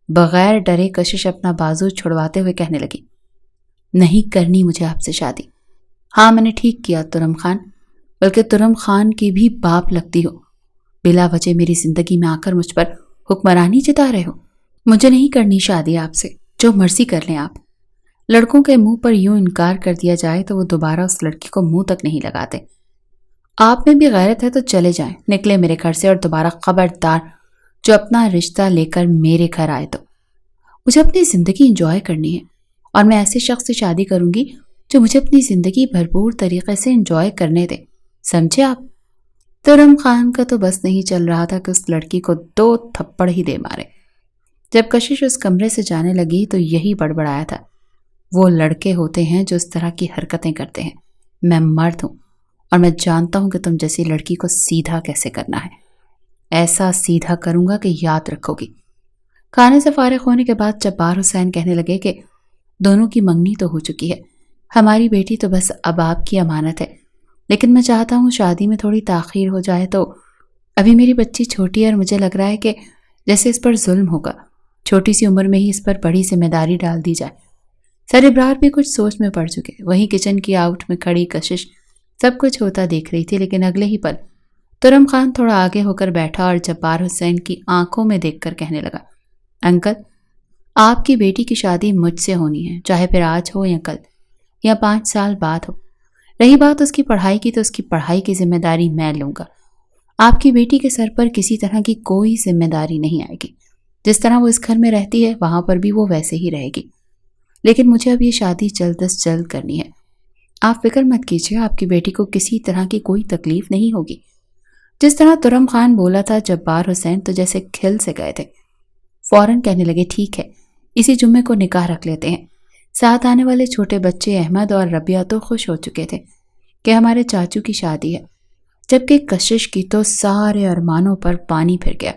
Speaker 1: بغیر ڈرے کشش اپنا بازو چھڑواتے ہوئے کہنے لگی، نہیں کرنی مجھے آپ سے شادی۔ ہاں میں نے ٹھیک کیا ترم خان، بلکہ ترم خان کی بھی باپ لگتی ہو۔ بلا وجہ میری زندگی میں آ کر مجھ پر حکمرانی جتا رہے ہو۔ مجھے نہیں کرنی شادی آپ سے، جو مرضی کر لیں آپ۔ لڑکوں کے منہ پر یوں انکار کر دیا جائے تو وہ دوبارہ اس لڑکی کو منہ تک نہیں لگاتے۔ آپ میں بھی غیرت ہے تو چلے جائیں، نکلے میرے گھر سے، اور دوبارہ خبردار جو اپنا رشتہ لے کر میرے گھر آئے تو۔ مجھے اپنی زندگی انجوائے کرنی ہے اور میں ایسے شخص سے شادی کروں گی جو مجھے اپنی زندگی بھرپور طریقے سے انجوائے کرنے دے، سمجھے آپ؟ ترم خان کا تو بس نہیں چل رہا تھا کہ اس لڑکی کو 2 تھپڑ ہی دے مارے۔ جب کشش اس کمرے سے جانے لگی تو یہی بڑبڑایا تھا، وہ لڑکے ہوتے ہیں جو اس طرح کی حرکتیں کرتے ہیں، میں مرد ہوں اور میں جانتا ہوں کہ تم جیسی لڑکی کو سیدھا کیسے کرنا ہے۔ ایسا سیدھا کروں گا کہ یاد رکھو گی۔ کھانے سے فارغ ہونے کے بعد جبار حسین کہنے لگے کہ دونوں کی منگنی تو ہو چکی ہے، ہماری بیٹی تو بس اب آپ کی امانت ہے، لیکن میں چاہتا ہوں شادی میں تھوڑی تاخیر ہو جائے تو۔ ابھی میری بچی چھوٹی ہے اور مجھے لگ رہا ہے کہ جیسے اس پر ظلم ہوگا، چھوٹی سی عمر میں ہی اس پر بڑی ذمہ داری ڈال دی جائے۔ سر ابرار بھی کچھ سوچ میں پڑ چکے، وہیں کچن کی آؤٹ میں کھڑی کشش سب کچھ ہوتا دیکھ رہی تھی، لیکن اگلے ہی پل ترم خان تھوڑا آگے ہو کر بیٹھا اور جبار حسین کی آنکھوں میں دیکھ کر کہنے لگا، انکل، آپ کی بیٹی کی شادی مجھ سے ہونی ہے، چاہے پھر آج ہو یا کل یا 5 سال بعد ہو۔ رہی بات اس کی پڑھائی کی تو اس کی پڑھائی کی ذمہ داری میں لوں گا۔ آپ کی بیٹی کے سر پر کسی طرح کی کوئی ذمہ داری نہیں آئے گی، جس طرح وہ اس گھر میں رہتی ہے وہاں پر بھی وہ ویسے ہی رہے گی، لیکن مجھے اب یہ شادی جلد از جلد کرنی ہے۔ آپ فکر مت کیجیے، آپ کی بیٹی کو کسی طرح کی کوئی تکلیف نہیں ہوگی۔ جس طرح ترم خان بولا تھا جبار حسین تو جیسے کھل سے گئے تھے، فوراً کہنے لگے، ٹھیک ہے، اسی جمعے کو نکاح رکھ لیتے ہیں۔ ساتھ آنے والے چھوٹے بچے احمد اور ربیہ تو خوش ہو چکے تھے کہ ہمارے چاچو کی شادی ہے، جبکہ کشش کی تو سارے ارمانوں پر پانی پھر گیا۔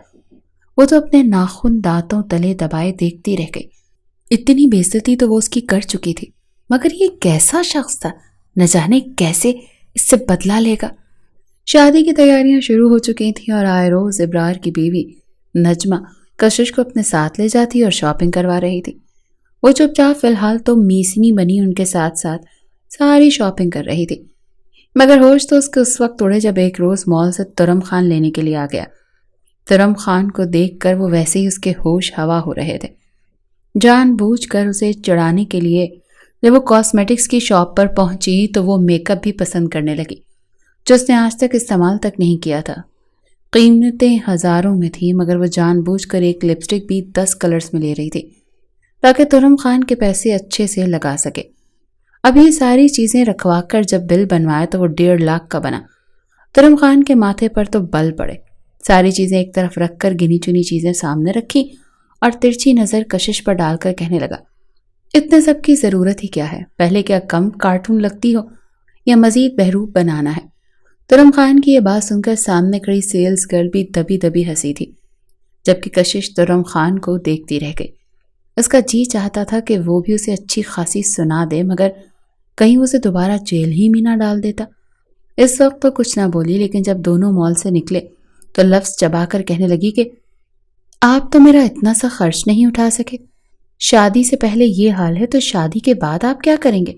Speaker 1: وہ تو اپنے ناخن دانتوں تلے دبائے دیکھتی رہ گئی۔ اتنی بے عزتی تو وہ اس کی کر چکی تھی، مگر یہ کیسا شخص تھا، نہ جانے کیسے اس سے بدلہ لے گا۔ شادی کی تیاریاں شروع ہو چکی تھیں اور آئے روز ابرار کی بیوی نجمہ کشش کو اپنے ساتھ لے جاتی اور شاپنگ کروا رہی تھی۔ وہ چپ چاپ فی الحال تو میسنی بنی ان کے ساتھ ساتھ ساری شاپنگ کر رہی تھی، مگر ہوش تو اس کے اس وقت اڑے جب ایک روز مال سے ترم خان لینے کے لیے آ گیا۔ ترم خان کو دیکھ کر وہ ویسے ہی اس کے ہوش ہوا ہو رہے تھے۔ جان بوجھ کر اسے چڑھانے کے لیے جب وہ کاسمیٹکس کی شاپ پر پہنچی تو وہ میک اپ بھی پسند کرنے لگی جو اس نے آج تک استعمال تک نہیں کیا تھا۔ قیمتیں ہزاروں میں تھیں مگر وہ جان بوجھ کر ایک لپسٹک بھی 10 کلرز میں لے رہی تھی تاکہ ترم خان کے پیسے اچھے سے لگا سکے۔ اب یہ ساری چیزیں رکھوا کر جب بل بنوایا تو وہ 1.5 لاکھ کا بنا۔ ترم خان کے ماتھے پر تو بل پڑے۔ ساری چیزیں ایک طرف رکھ کر گنی چنی چیزیں سامنے رکھی اور ترچھی نظر کشش پر ڈال کر کہنے لگا، اتنے سب کی ضرورت ہی کیا ہے؟ پہلے کیا کم کارٹون لگتی ہو یا مزید بہروپ بنانا ہے؟ ترم خان کی یہ بات سن کر سامنے کھڑی سیلز گرل بھی دبی دبی ہنسی تھی جبکہ کشش ترم خان کو دیکھتی رہ گئی۔ اس کا جی چاہتا تھا کہ وہ بھی اسے اچھی خاصی سنا دے مگر کہیں اسے دوبارہ جیل ہی میں نہ ڈال دیتا۔ اس وقت تو کچھ نہ بولی لیکن جب دونوں مال سے نکلے تو لفظ چبا کر کہنے لگی کہ آپ تو میرا اتنا سا خرچ نہیں اٹھا سکے۔ شادی سے پہلے یہ حال ہے تو شادی کے بعد آپ کیا کریں گے؟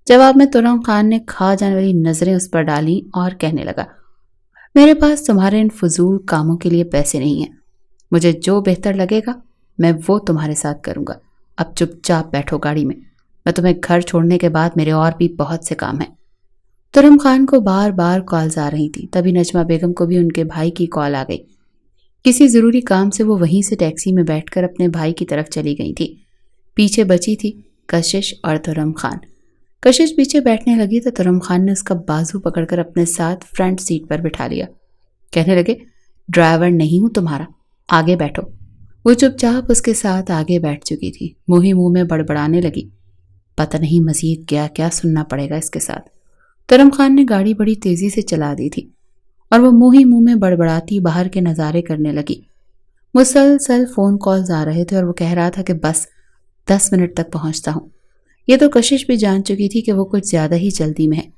Speaker 1: جواب میں ترم خان نے کھا جانے والی نظریں اس پر ڈالی اور کہنے لگا، میرے پاس تمہارے ان فضول کاموں کے لیے پیسے نہیں ہیں۔ مجھے جو بہتر لگے گا میں وہ تمہارے ساتھ کروں گا۔ اب چپ چاپ بیٹھو گاڑی میں تمہیں گھر چھوڑنے کے بعد میرے اور بھی بہت سے کام ہیں۔ ترم خان کو بار بار کالز آ رہی تھی، تبھی نجمہ بیگم کو بھی ان کے بھائی کی کال آ گئی۔ کسی ضروری کام سے وہ وہیں سے ٹیکسی میں بیٹھ کر اپنے بھائی کی طرف چلی گئی تھی۔ پیچھے بچی تھی کشش اور ترم خان۔ کشش پیچھے بیٹھنے لگی تو ترم خان نے اس کا بازو پکڑ کر اپنے ساتھ فرنٹ سیٹ پر بٹھا لیا۔ کہنے لگے، ڈرائیور نہیں ہوں تمہارا، آگے بیٹھو۔ وہ چپ چاپ اس کے ساتھ آگے بیٹھ چکی تھی، منہ ہی منہ میں بڑبڑانے لگی، پتہ نہیں مزید کیا کیا سننا پڑے گا اس کے ساتھ۔ ترم خان نے گاڑی بڑی تیزی سے چلا دی تھی اور وہ منہ ہی منہ میں بڑبڑاتی باہر کے نظارے کرنے لگی۔ مسلسل فون کالز آ رہے تھے اور وہ کہہ رہا تھا کہ بس 10 منٹ تک پہنچتا ہوں۔ یہ تو کشش بھی جان چکی تھی کہ وہ کچھ زیادہ ہی جلدی میں ہے،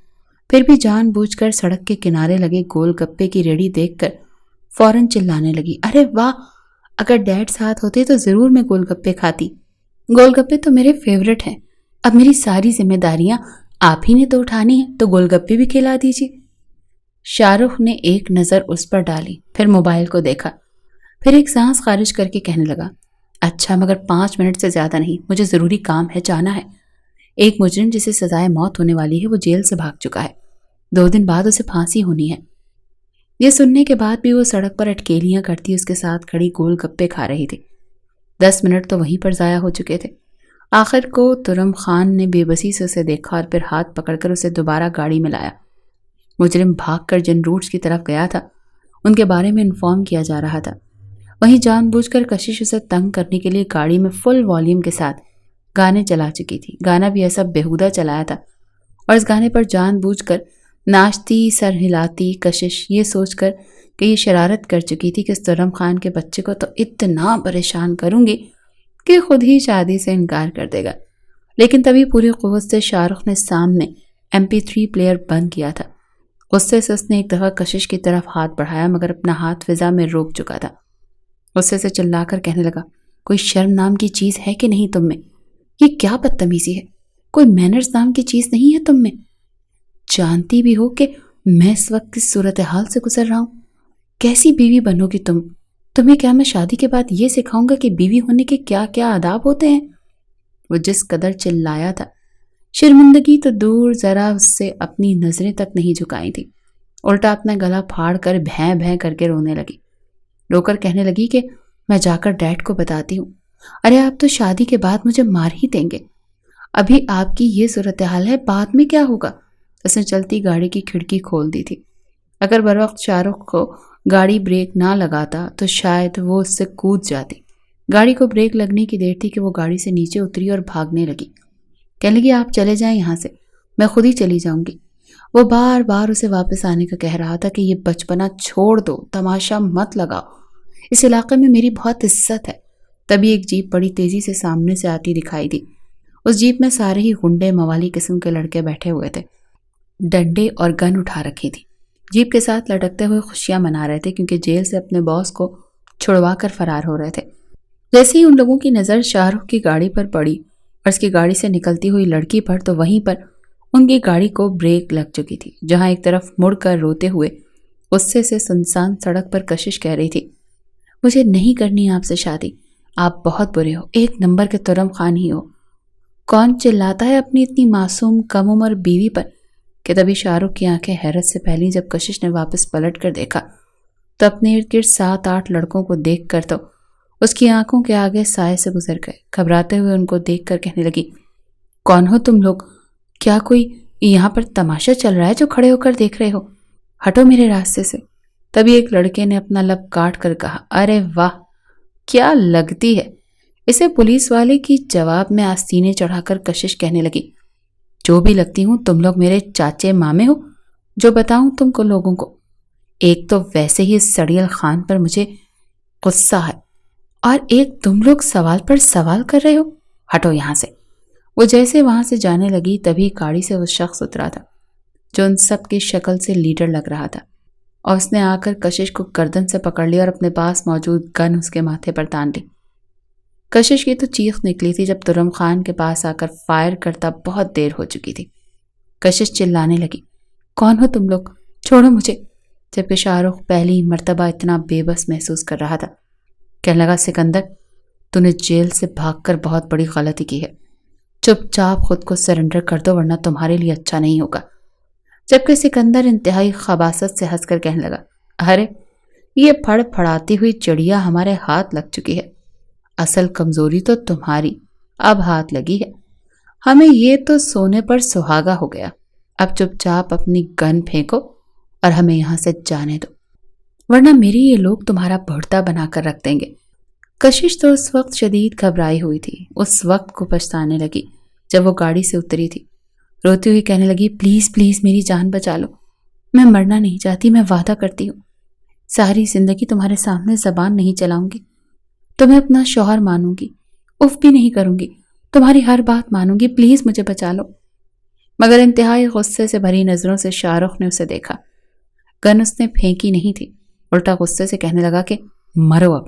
Speaker 1: پھر بھی جان بوجھ کر سڑک کے کنارے لگے گول گپے کی ریڑھی دیکھ کر فوراً چلانے لگی، ارے واہ، اگر ڈیڈ ساتھ ہوتے تو ضرور میں گول گپے کھاتی۔ گول گپے تو میرے فیورٹ ہیں، اب میری ساری ذمہ داریاں آپ ہی نے تو اٹھانی ہیں تو گول گپے بھی کھلا دیجیے۔ شاہ رخ نے ایک نظر اس پر ڈالی، پھر موبائل کو دیکھا، پھر ایک سانس خارج کر کے کہنے لگا، اچھا مگر 5 منٹ سے زیادہ نہیں، مجھے ضروری کام ہے، جانا ہے۔ ایک مجرم جسے سزائے موت ہونے والی ہے وہ جیل سے بھاگ چکا ہے، 2 دن بعد اسے پھانسی ہونی ہے۔ یہ سننے کے بعد بھی وہ سڑک پر اٹکیلیاں کرتی اس کے ساتھ کھڑی گول گپے کھا رہی تھی۔ 10 منٹ تو وہیں پر ضائع ہو چکے تھے۔ آخر کو ترم خان نے بے بسی سے اسے دیکھا اور پھر ہاتھ پکڑ کر اسے دوبارہ گاڑی میں لایا۔ مجرم بھاگ کر جن روٹس کی طرف گیا تھا ان کے بارے میں انفارم کیا جا رہا تھا۔ وہیں جان بوجھ کر کشش اسے تنگ کرنے کے لیے گاڑی میں فل والیوم کے ساتھ گانے چلا چکی تھی، گانا بھی ایسا بیہودہ چلایا تھا، اور اس گانے پر جان بوجھ کر ناچتی سر ہلاتی کشش یہ سوچ کر کہ یہ شرارت کر چکی تھی کہ اس ترم خان کے بچے کو تو اتنا پریشان کروں گی کہ خود ہی شادی سے انکار کر دے گا۔ لیکن تبھی پوری قوت سے شاہ رخ نے سامنے MP3 پلیئر بند کیا تھا۔ غصے سے اس نے ایک دفعہ کشش کی طرف ہاتھ بڑھایا مگر اپنا ہاتھ فضا میں روک چکا تھا۔ غصے سے چلا کر کہنے لگا، کوئی شرم نام کی چیز ہے کہ نہیں تم میں؟ یہ کیا بدتمیزی ہے؟ کوئی مینرز نام کی چیز نہیں ہے تم میں؟ جانتی بھی ہو کہ میں اس وقت کس صورتحال سے گزر رہا ہوں؟ کیسی بیوی بنو گی تم؟ تمہیں کیا میں شادی کے بعد یہ سکھاؤں گا کہ بیوی ہونے کے کیا کیا آداب ہوتے ہیں؟ وہ جس قدر چلایا تھا، شرمندگی تو دور ذرا اس سے اپنی نظریں تک نہیں جھکائی تھی، الٹا اپنا گلا پھاڑ کر بھیں بھیں کر کے رونے لگی۔ رو کر کہنے لگی کہ میں جا کر ڈیڈ کو بتاتی ہوں، ارے آپ تو شادی کے بعد مجھے مار ہی دیں گے، ابھی آپ کی یہ صورتحال ہے، بعد میں کیا ہوگا؟ اس نے چلتی گاڑی کی کھڑکی کھول دی تھی۔ اگر بروقت شاہ رخ کو گاڑی بریک نہ لگاتا تو شاید وہ اس سے کود جاتی۔ گاڑی کو بریک لگنے کی دیر تھی کہ وہ گاڑی سے نیچے اتری اور بھاگنے لگی۔ کہنے لگی، آپ چلے جائیں یہاں سے، میں خود ہی چلی جاؤں گی۔ وہ بار بار اسے واپس آنے کا کہہ رہا تھا کہ یہ بچپنا چھوڑ دو، تماشا مت لگاؤ، اس علاقے میں میری بہت عزت ہے۔ تبھی ایک جیپ بڑی تیزی سے سامنے سے آتی دکھائی دی۔ اس جیپ میں سارے ہی غنڈے موالی قسم کے لڑکے بیٹھے ہوئے تھے، ڈنڈے اور گن اٹھا رکھی تھی۔ جیپ کے ساتھ لٹکتے ہوئے خوشیاں منا رہے تھے کیونکہ جیل سے اپنے باس کو چھڑوا کر فرار ہو رہے تھے۔ جیسے ہی ان لوگوں کی نظر شاہ رخ کی گاڑی پر پڑی اور اس کی گاڑی سے نکلتی ہوئی لڑکی پر، تو وہیں پر ان کی گاڑی کو بریک لگ چکی تھی، جہاں ایک طرف مڑ کر روتے ہوئے غصے سے سنسان سڑک پر کشش کہہ رہی تھی، مجھے نہیں کرنی آپ سے شادی، آپ بہت برے ہو، 1 نمبر کے ترم خان ہی ہو۔ کون چلاتا ہے اپنی اتنی معصوم کم عمر بیوی پر؟ کہ تبھی شاہ رخ کی آنکھیں حیرت سے پھیلیں جب کشش نے واپس پلٹ کر دیکھا تو اپنے ارد گرد 7-8 لڑکوں کو دیکھ کر تو اس کی آنکھوں کے آگے سائے سے گزر گئے۔ گھبراتے ہوئے ان کو دیکھ کر کہنے لگی، کون ہو تم لوگ؟ کیا کوئی یہاں پر تماشا چل رہا ہے جو کھڑے ہو کر دیکھ رہے ہو؟ ہٹو میرے راستے سے۔ تبھی ایک لڑکے نے اپنا لب کاٹ کر کہا، ارے واہ کیا لگتی ہے! اسے پولیس والے کی جواب میں آستینے چڑھا کر کشش کہنے لگی، جو بھی لگتی ہوں تم لوگ میرے چاچے مامے ہو، جو بتاؤں تم کو لوگوں کو۔ ایک تو ویسے ہی اس سڑیل خان پر مجھے غصہ ہے، اور ایک تم لوگ سوال پر سوال کر رہے ہو، ہٹو یہاں سے۔ وہ جیسے وہاں سے جانے لگی تبھی گاڑی سے وہ شخص اترا تھا جو ان سب کی شکل سے لیڈر لگ رہا تھا، اور اس نے آ کر کشش کو گردن سے پکڑ لیا اور اپنے پاس موجود گن اس کے ماتھے پر تان لی۔ کشش کی تو چیخ نکلی تھی جب ترم خان کے پاس آ کر فائر کرتا بہت دیر ہو چکی تھی۔ کشش چلانے لگی، کون ہو تم لوگ؟ چھوڑو مجھے۔ جبکہ شاہ رخ پہلی مرتبہ اتنا بے بس محسوس کر رہا تھا۔ کہنے لگا، سکندر تو نے جیل سے بھاگ کر بہت بڑی غلطی کی ہے، چپ چاپ خود کو سرنڈر کر دو ورنہ تمہارے لیے اچھا نہیں ہوگا۔ جبکہ سکندر انتہائی خباثت سے ہنس کر کہنے لگا، ارے یہ پھڑ پھڑاتی ہوئی چڑیا ہمارے ہاتھ لگ چکی ہے، اصل کمزوری تو تمہاری اب ہاتھ لگی ہے، ہمیں یہ تو سونے پر سہاگا ہو گیا، اب چپ چاپ اپنی گن پھینکو اور ہمیں یہاں سے جانے دو، ورنہ میری یہ لوگ تمہارا بھرتا بنا کر رکھ دیں گے۔ کشش تو اس وقت شدید گھبرائی ہوئی تھی، اس وقت کو پچھتانے لگی جب وہ گاڑی سے اتری تھی، روتی ہوئی کہنے لگی، پلیز پلیز میری جان بچا لو، میں مرنا نہیں چاہتی، میں وعدہ کرتی ہوں ساری زندگی تمہارے سامنے زبان نہیں چلاؤں گی، تمہیں اپنا شوہر مانوں گی، اف بھی نہیں کروں گی، تمہاری ہر بات مانوں گی، پلیز مجھے بچا لو۔ مگر انتہائی غصے سے بھری نظروں سے شاہ رخ نے اسے دیکھا۔ گن اس نے پھینکی نہیں تھی، الٹا غصے سے کہنے لگا کہ مرو اب،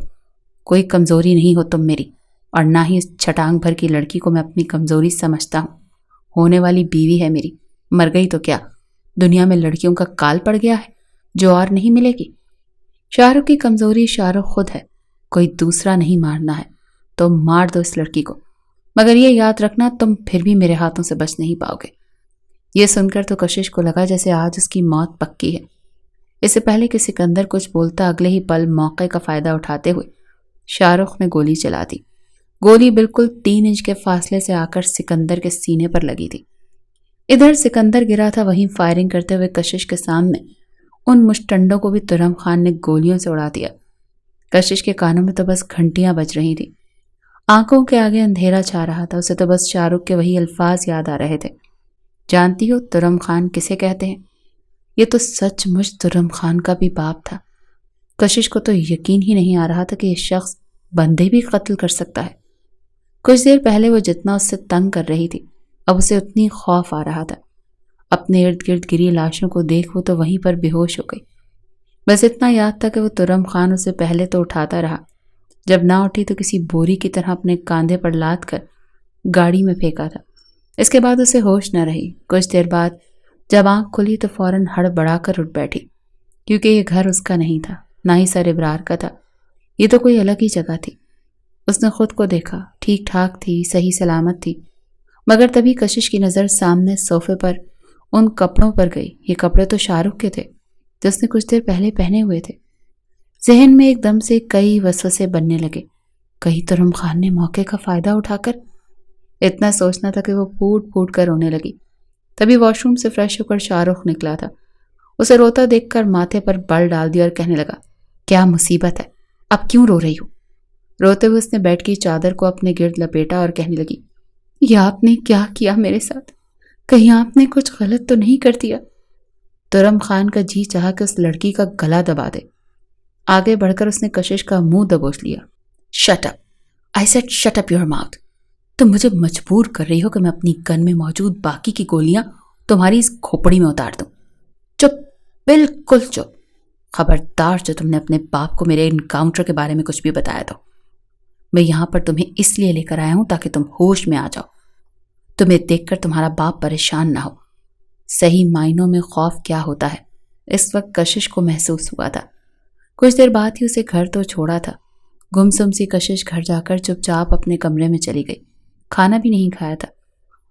Speaker 1: کوئی کمزوری نہیں ہو تم میری، اور نہ ہی اس چھٹانگ بھر کی لڑکی کو میں اپنی کمزوری سمجھتا ہوں، ہونے والی بیوی ہے میری، مر گئی تو کیا، دنیا میں لڑکیوں کا کال پڑ گیا ہے جو اور نہیں ملے گی۔ شاہ رخ کی کمزوری شاہ رخ خود ہے، کوئی دوسرا نہیں مارنا ہے تو مار دو اس لڑکی کو، مگر یہ یاد رکھنا تم پھر بھی میرے ہاتھوں سے بچ نہیں پاؤ گے۔ یہ سن کر تو کشش کو لگا جیسے آج اس کی موت پکی ہے۔ اس سے پہلے کہ سکندر کچھ بولتا اگلے ہی پل موقع کا فائدہ اٹھاتے ہوئے شاہ رخ نے گولی چلا دی۔ گولی بالکل 3 انچ کے فاصلے سے آ کر سکندر کے سینے پر لگی تھی۔ ادھر سکندر گرا تھا، وہیں فائرنگ کرتے ہوئے کشش کے سامنے ان مشٹنڈوں کو بھی ترم خان نے گولیوں سے اڑا دیا۔ کشش کے کانوں میں تو بس گھنٹیاں بج رہی تھیں، آنکھوں کے آگے اندھیرا چھا رہا تھا، اسے تو بس شاہ رخ کے وہی الفاظ یاد آ رہے تھے، جانتی ہو ترم خان کسے کہتے ہیں؟ یہ تو سچ مچ ترم خان کا بھی باپ تھا۔ کشش کو تو یقین ہی نہیں آ رہا تھا کہ یہ شخص بندے بھی قتل کر سکتا ہے۔ کچھ دیر پہلے وہ جتنا اس سے تنگ کر رہی تھی اب اسے اتنی خوف آ رہا تھا۔ اپنے ارد گرد گری لاشوں کو دیکھ وہ تو وہیں پر بے ہوش ہو گئی۔ بس اتنا یاد تھا کہ وہ ترم خان اسے پہلے تو اٹھاتا رہا، جب نہ اٹھی تو کسی بوری کی طرح اپنے کاندھے پر لاد کر گاڑی میں پھینکا تھا۔ اس کے بعد اسے ہوش نہ رہی۔ کچھ دیر بعد جب آنکھ کھلی تو فوراً ہڑبڑا کر اٹھ بیٹھی، کیونکہ یہ گھر اس کا نہیں تھا، نہ ہی سر ابرار کا تھا، یہ تو کوئی الگ ہی جگہ تھی۔ اس نے خود کو دیکھا، ٹھیک ٹھاک تھی، صحیح سلامت تھی، مگر تبھی کشش کی نظر سامنے صوفے پر ان کپڑوں پر گئی۔ یہ کپڑے تو شاہ رخ کے تھے جو اس نے کچھ دیر پہلے پہنے ہوئے تھے۔ ذہن میں ایک دم سے کئی وسوسے بننے لگے، کہیں ترم خان نے موقع کا فائدہ اٹھا کر۔ اتنا سوچنا تھا کہ وہ پھوٹ پھوٹ کر رونے لگی۔ تبھی واش روم سے فریش ہو کر شاہ رخ نکلا تھا۔ اسے روتا دیکھ کر ماتھے پر بل ڈال دیا اور کہنے لگا، کیا مصیبت ہے، اب کیوں رو رہی ہو؟ روتے ہوئے اس نے بیڈ کی چادر کو اپنے گرد لپیٹا اور کہنے لگی، یہ آپ نے کیا کیا میرے ساتھ؟ کہیں آپ نے کچھ غلط تو نہیں کر دیا؟ ترم خان کا جی چاہا کہ اس لڑکی کا گلا دبا دے۔ آگے بڑھ کر اس نے کشش کا منہ دبوچ لیا۔ Shut up, I said shut up your mouth. تم مجھے مجبور کر رہی ہو کہ میں اپنی گن میں موجود باقی کی گولیاں تمہاری اس کھوپڑی میں اتار دوں۔ چپ، بالکل چپ۔ خبردار جو تم نے اپنے باپ کو میرے انکاؤنٹر کے بارے میں کچھ بھی بتایا تو میں یہاں پر تمہیں اس لیے لے کر آیا ہوں تاکہ تم ہوش میں آ جاؤ، تمہیں دیکھ کر تمہارا باپ پریشان نہ ہو۔ صحیح معنوں میں خوف کیا ہوتا ہے اس وقت کشش کو محسوس ہوا تھا۔ کچھ دیر بعد ہی اسے گھر تو چھوڑا تھا۔ گمسم سی کشش گھر جا کر چپ چاپ اپنے کمرے میں چلی گئی، کھانا بھی نہیں کھایا تھا۔